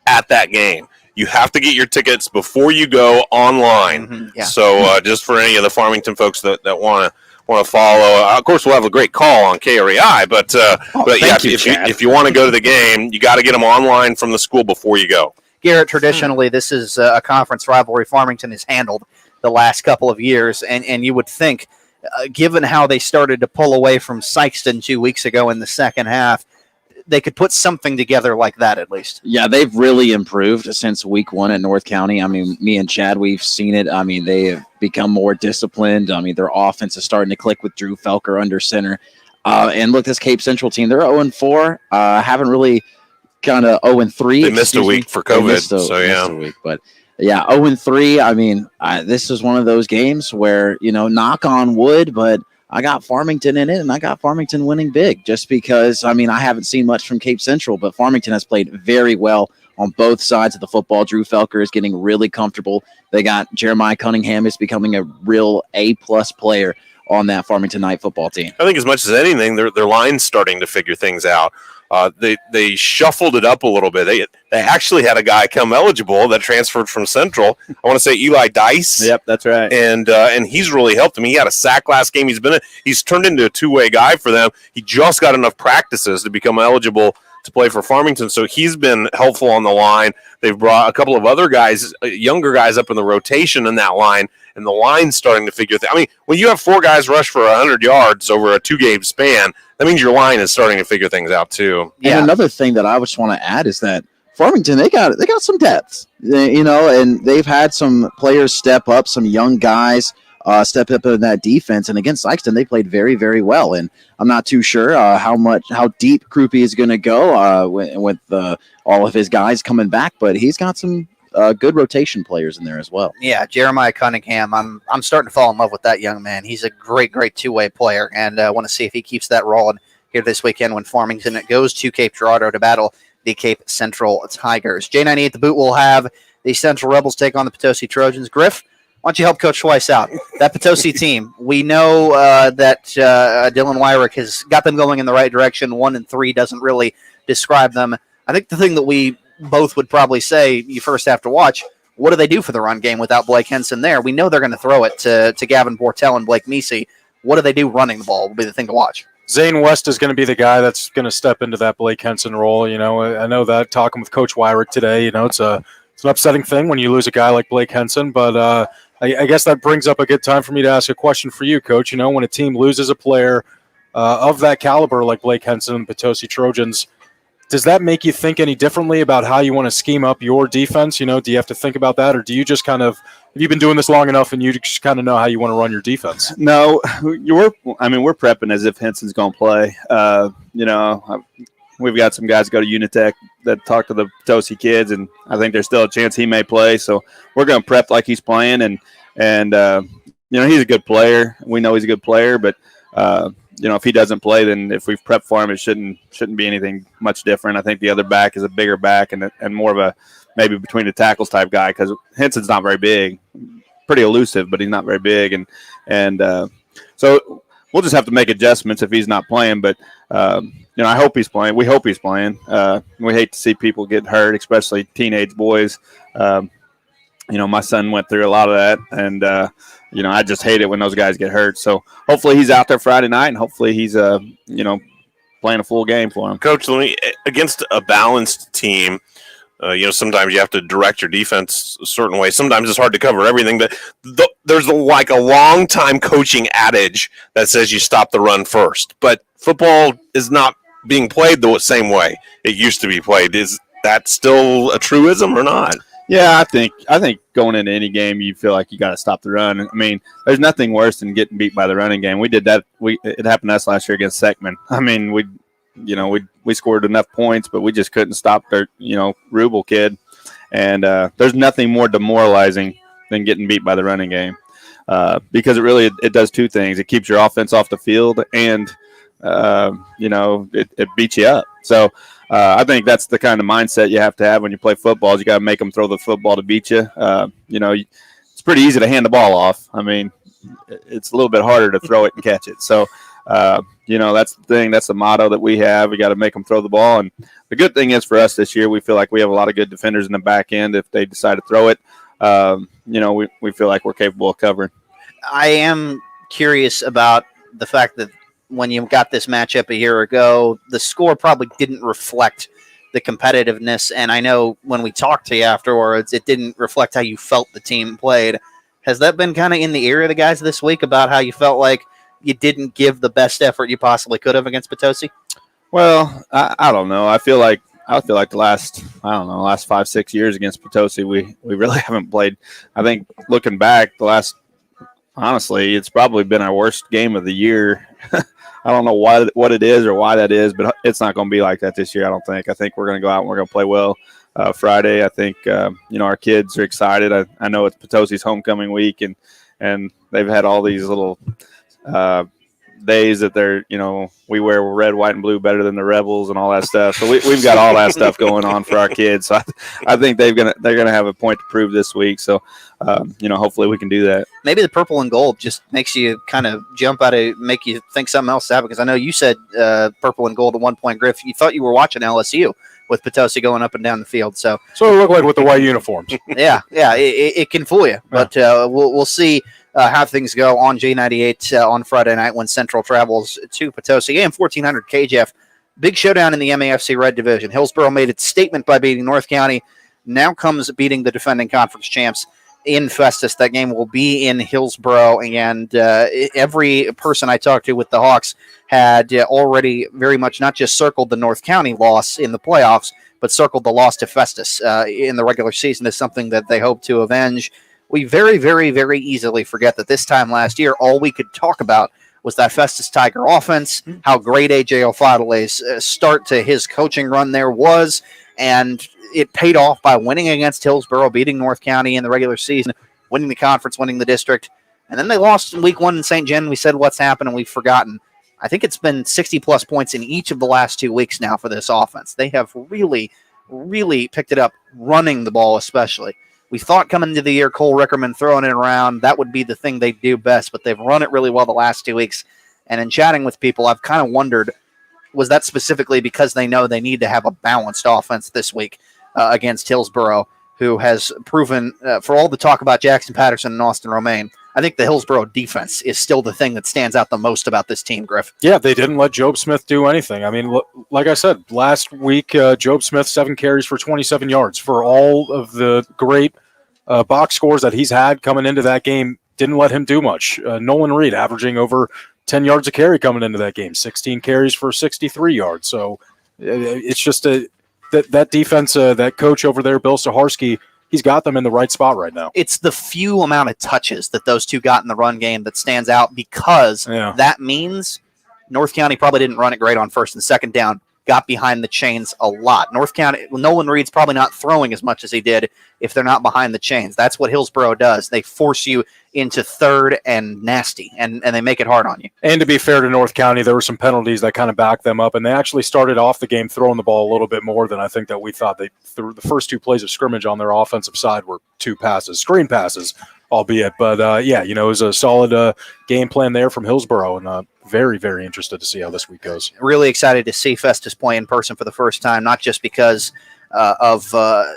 Speaker 3: at that game. You have to get your tickets before you go online.
Speaker 1: Mm-hmm, yeah.
Speaker 3: So just for any of the Farmington folks that want to follow, of course we'll have a great call on KREI. But yeah, if you want to go to the game, you got to get them online from the school before you go.
Speaker 1: Garrett, traditionally, this is a conference rivalry Farmington has handled the last couple of years, and you would think, given how they started to pull away from Sykeston 2 weeks ago in the second half, they could put something together like that at least.
Speaker 4: Yeah, they've really improved since week 1 at North County. I mean, me and Chad, we've seen it. I mean, they have become more disciplined. I mean, their offense is starting to click with Drew Felker under center. And look, this Cape Central team, they're 0-4. Haven't really kind of 0-3.
Speaker 3: They missed a week for COVID,
Speaker 4: missed a week, but yeah, 0-3. I mean, this is one of those games where, knock on wood, but I got Farmington in it, and I got Farmington winning big just because, I mean, I haven't seen much from Cape Central, but Farmington has played very well on both sides of the football. Drew Felker is getting really comfortable. They got Jeremiah Cunningham is becoming a real A-plus player on that Farmington Knight football team.
Speaker 3: I think as much as anything, their line's starting to figure things out. They shuffled it up a little bit. They actually had a guy come eligible that transferred from Central. I want to say Eli Dice.
Speaker 9: Yep, that's right.
Speaker 3: And he's really helped him. He had a sack last game. He's turned into a two-way guy for them. He just got enough practices to become eligible to play for Farmington, so he's been helpful on the line. They've brought a couple of other guys, younger guys, up in the rotation in that line, and the line's starting to figure things. I mean, when you have 4 guys rush for 100 yards over a 2-game span, that means your line is starting to figure things out too.
Speaker 4: Yeah. And another thing that I just want to add is that Farmington, they got some depth, and they've had some players step up, some young guys step up in that defense. And against Sykeston, they played very, very well. And I'm not too sure how deep Krupe is going to go with all of his guys coming back, but he's got some good rotation players in there as well.
Speaker 1: Yeah, Jeremiah Cunningham. I'm starting to fall in love with that young man. He's a great two-way player, and I want to see if he keeps that rolling here this weekend when Farmington goes to Cape Girardeau to battle the Cape Central Tigers. J98 The Boot will have the Central Rebels take on the Potosi Trojans. Griff, why don't you help Coach Schweiss out? That Potosi team, we know that Dylan Wyrick has got them going in the right direction. 1-3 doesn't really describe them. I think the thing that we both would probably say you first have to watch, what do they do for the run game without Blake Henson there? We know they're going to throw it to Gavin Bortel and Blake Meesey. What do they do running the ball will be the thing to watch.
Speaker 2: Zane West is going to be the guy that's going to step into that Blake Henson role. I know that talking with Coach Wyrick today, it's an upsetting thing when you lose a guy like Blake Henson, but I guess that brings up a good time for me to ask a question for you, Coach. When a team loses a player of that caliber like Blake Henson and the Potosi Trojans, does that make you think any differently about how you want to scheme up your defense? Do you have to think about that, or do you just kind of, have you been doing this long enough and you just kind of know how you want to run your defense?
Speaker 9: No, we're prepping as if Henson's going to play. We've got some guys go to Unitech that talk to the Potosi kids, and I think there's still a chance he may play. So we're going to prep like he's playing, and he's a good player. We know he's a good player, but if he doesn't play, then if we've prepped for him, it shouldn't be anything much different. I think the other back is a bigger back and more of a maybe between the tackles type guy because Henson's not very big, pretty elusive, but he's not very big, and so we'll just have to make adjustments if he's not playing. But I hope he's playing. We hope he's playing. We hate to see people get hurt, especially teenage boys. My son went through a lot of that, and I just hate it when those guys get hurt. So hopefully he's out there Friday night, and hopefully he's playing a full game for him.
Speaker 3: Coach, against a balanced team, sometimes you have to direct your defense a certain way. Sometimes it's hard to cover everything, but there's a long time coaching adage that says you stop the run first. But football is not being played the same way it used to be played. Is that still a truism or not?
Speaker 9: Yeah, I think going into any game, you feel like you got to stop the run. I mean, there's nothing worse than getting beat by the running game. We did that. It happened to us last year against Seckman. I mean, we scored enough points, but we just couldn't stop their Rubel kid. And there's nothing more demoralizing than getting beat by the running game because it does two things. It keeps your offense off the field, and it beats you up. So. I think that's the kind of mindset you have to have when you play football. Is you got to make them throw the football to beat you. It's pretty easy to hand the ball off. I mean, it's a little bit harder to throw it and catch it. So, that's the thing. That's the motto that we have. We got to make them throw the ball. And the good thing is for us this year, we feel like we have a lot of good defenders in the back end. If they decide to throw it, we feel like we're capable of covering.
Speaker 1: I am curious about the fact that when you got this matchup a year ago, the score probably didn't reflect the competitiveness. And I know when we talked to you afterwards, it didn't reflect how you felt the team played. Has that been kind of in the ear of the guys this week about how you felt like you didn't give the best effort you possibly could have against Potosi?
Speaker 9: Well, I don't know. I feel like the last 5-6 years against Potosi, we really haven't played. I think looking back, honestly, it's probably been our worst game of the year. I don't know what it is or why that is, but it's not going to be like that this year, I don't think. I think we're going to go out and we're going to play well Friday. I think, our kids are excited. I know it's Potosi's homecoming week, and they've had all these little days that they're, we wear red, white, and blue better than the Rebels and all that stuff. So we've got all that stuff going on for our kids. So I think they're gonna have a point to prove this week. So hopefully we can do that.
Speaker 1: Maybe the purple and gold just makes you kind of make you think something else happened. Because I know you said purple and gold at one point, Griff. You thought you were watching LSU with Potosi going up and down the field. So
Speaker 2: it looked like with the white uniforms.
Speaker 1: yeah, it can fool you. But we'll see how things go on J98 on Friday night when Central travels to Potosi. AM 1400 KJF. Big showdown in the MAFC Red Division. Hillsboro made its statement by beating North County. Now comes beating the defending conference champs in Festus. That game will be in Hillsboro, and every person I talked to with the Hawks had already very much not just circled the North County loss in the playoffs, but circled the loss to Festus in the regular season as something that they hope to avenge. We very, very, very easily forget that this time last year, all we could talk about was that Festus Tiger offense, how great A.J. Ofadele's start to his coaching run there was, and it paid off by winning against Hillsboro, beating North County in the regular season, winning the conference, winning the district. And then they lost in week 1 in St. John. We said, what's happened? And we've forgotten. I think it's been 60-plus points in each of the last 2 weeks now for this offense. They have really, really picked it up, running the ball especially. We thought coming into the year, Cole Rickerman throwing it around, that would be the thing they do best, but they've run it really well the last 2 weeks. And in chatting with people, I've kind of wondered, was that specifically because they know they need to have a balanced offense this week against Hillsboro, who has proven, for all the talk about Jackson Patterson and Austin Romaine, I think the Hillsboro defense is still the thing that stands out the most about this team, Griff.
Speaker 2: Yeah, they didn't let Job Smith do anything. I mean, like I said, last week, Job Smith, 7 carries for 27 yards. For all of the great box scores that he's had coming into that game, didn't let him do much. Nolan Reed averaging over 10 yards a carry coming into that game, 16 carries for 63 yards. So it's just that defense, that coach over there, Bill Saharsky, he's got them in the right spot right now.
Speaker 1: It's the few amount of touches that those two got in the run game that stands out, because that means North County probably didn't run it great on first and second down. got behind the chains a lot. North County, Nolan Reed's probably not throwing as much as he did if they're not behind the chains. That's what Hillsboro does. They force you into third and nasty, and they make it hard on you.
Speaker 2: And to be fair to North County, there were some penalties that kind of backed them up, and they actually started off the game throwing the ball a little bit more than I think that we thought. They threw the first 2 plays of scrimmage on their offensive side were 2 passes, screen passes, albeit. But, it was a solid game plan there from Hillsboro, and very, very interested to see how this week goes.
Speaker 1: Really excited to see Festus play in person for the first time, not just because of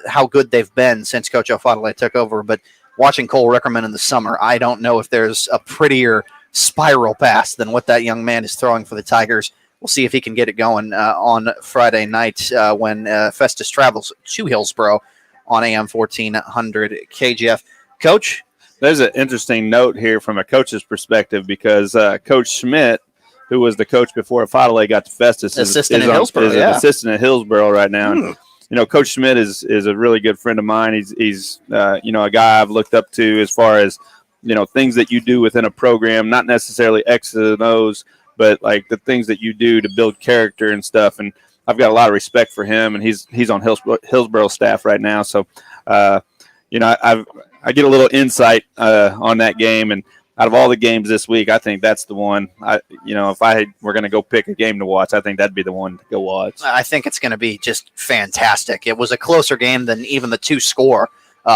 Speaker 1: how good they've been since Coach O'Fadale took over, but watching Cole Rickerman in the summer, I don't know if there's a prettier spiral pass than what that young man is throwing for the Tigers. We'll see if he can get it going on Friday night when Festus travels to Hillsboro on AM 1400 KGF. Coach?
Speaker 9: There's an interesting note here from a coach's perspective because Coach Schmidt, who was the coach before Fadale got to Festus, is an assistant at Hillsboro right now. And, Coach Schmidt is a really good friend of mine. He's a guy I've looked up to as far as, things that you do within a program, not necessarily X's and O's, but like the things that you do to build character and stuff. And I've got a lot of respect for him, and he's on Hillsboro staff right now. So, I get a little insight on that game, and out of all the games this week, I think that's the one. If I were going to go pick a game to watch, I think that'd be the one to go watch.
Speaker 1: I think it's going to be just fantastic. It was a closer game than even the 2-score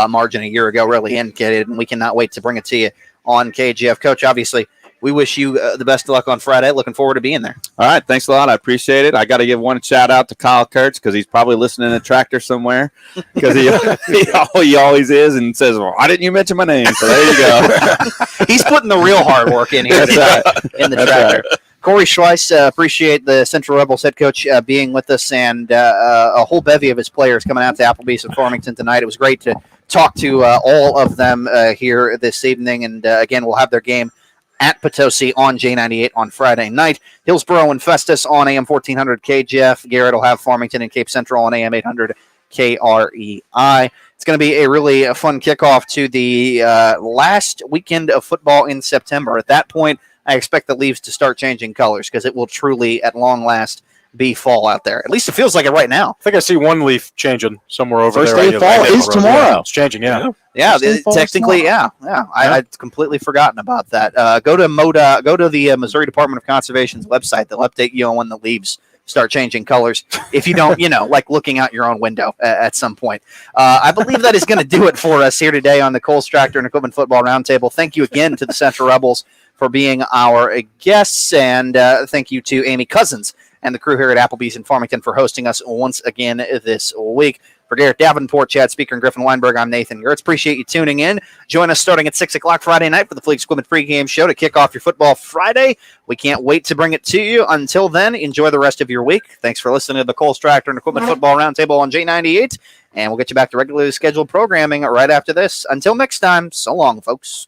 Speaker 1: margin a year ago really indicated, and we cannot wait to bring it to you on KGF. Coach, obviously, we wish you the best of luck on Friday. Looking forward to being there.
Speaker 9: All right. Thanks a lot. I appreciate it. I got to give one shout out to Kyle Kurtz because he's probably listening in a tractor somewhere because he always is and says, well, why didn't you mention my name? So there you go.
Speaker 1: He's putting the real hard work in here in the tractor. Right. Corey Schweiss, appreciate the Central Rebels head coach being with us and a whole bevy of his players coming out to Applebee's in Farmington tonight. It was great to talk to all of them here this evening. And again, we'll have their game at Potosi on J98 on Friday night. Hillsboro and Festus on AM 1400 KGF. Garrett will have Farmington and Cape Central on AM 800 KREI. It's going to be a really fun kickoff to the last weekend of football in September. At that point, I expect the leaves to start changing colors because it will truly, at long last, be fall out there. At least it feels like it right now.
Speaker 2: I think I see one leaf changing somewhere over
Speaker 1: First
Speaker 2: there.
Speaker 1: First day of fall is tomorrow.
Speaker 2: It's changing, yeah.
Speaker 1: Yeah, technically, yeah. I'd completely forgotten about that. Go to MODA, go to the Missouri Department of Conservation's website. They'll update you on when the leaves start changing colors. If you don't, like looking out your own window at some point. I believe that is going to do it for us here today on the Kohl's Tractor and Equipment Football Roundtable. Thank you again to the Central Rebels for being our guests, and thank you to Amy Cousins and the crew here at Applebee's in Farmington for hosting us once again this week. For Garrett Davenport, Chad Speaker, and Griffin Weinberg, I'm Nathan Gertz. Appreciate you tuning in. Join us starting at 6 o'clock Friday night for the Fleet Equipment pregame show to kick off your football Friday. We can't wait to bring it to you. Until then, enjoy the rest of your week. Thanks for listening to the Kohl's Tractor and Equipment Football Roundtable on J98, and we'll get you back to regularly scheduled programming right after this. Until next time, so long, folks.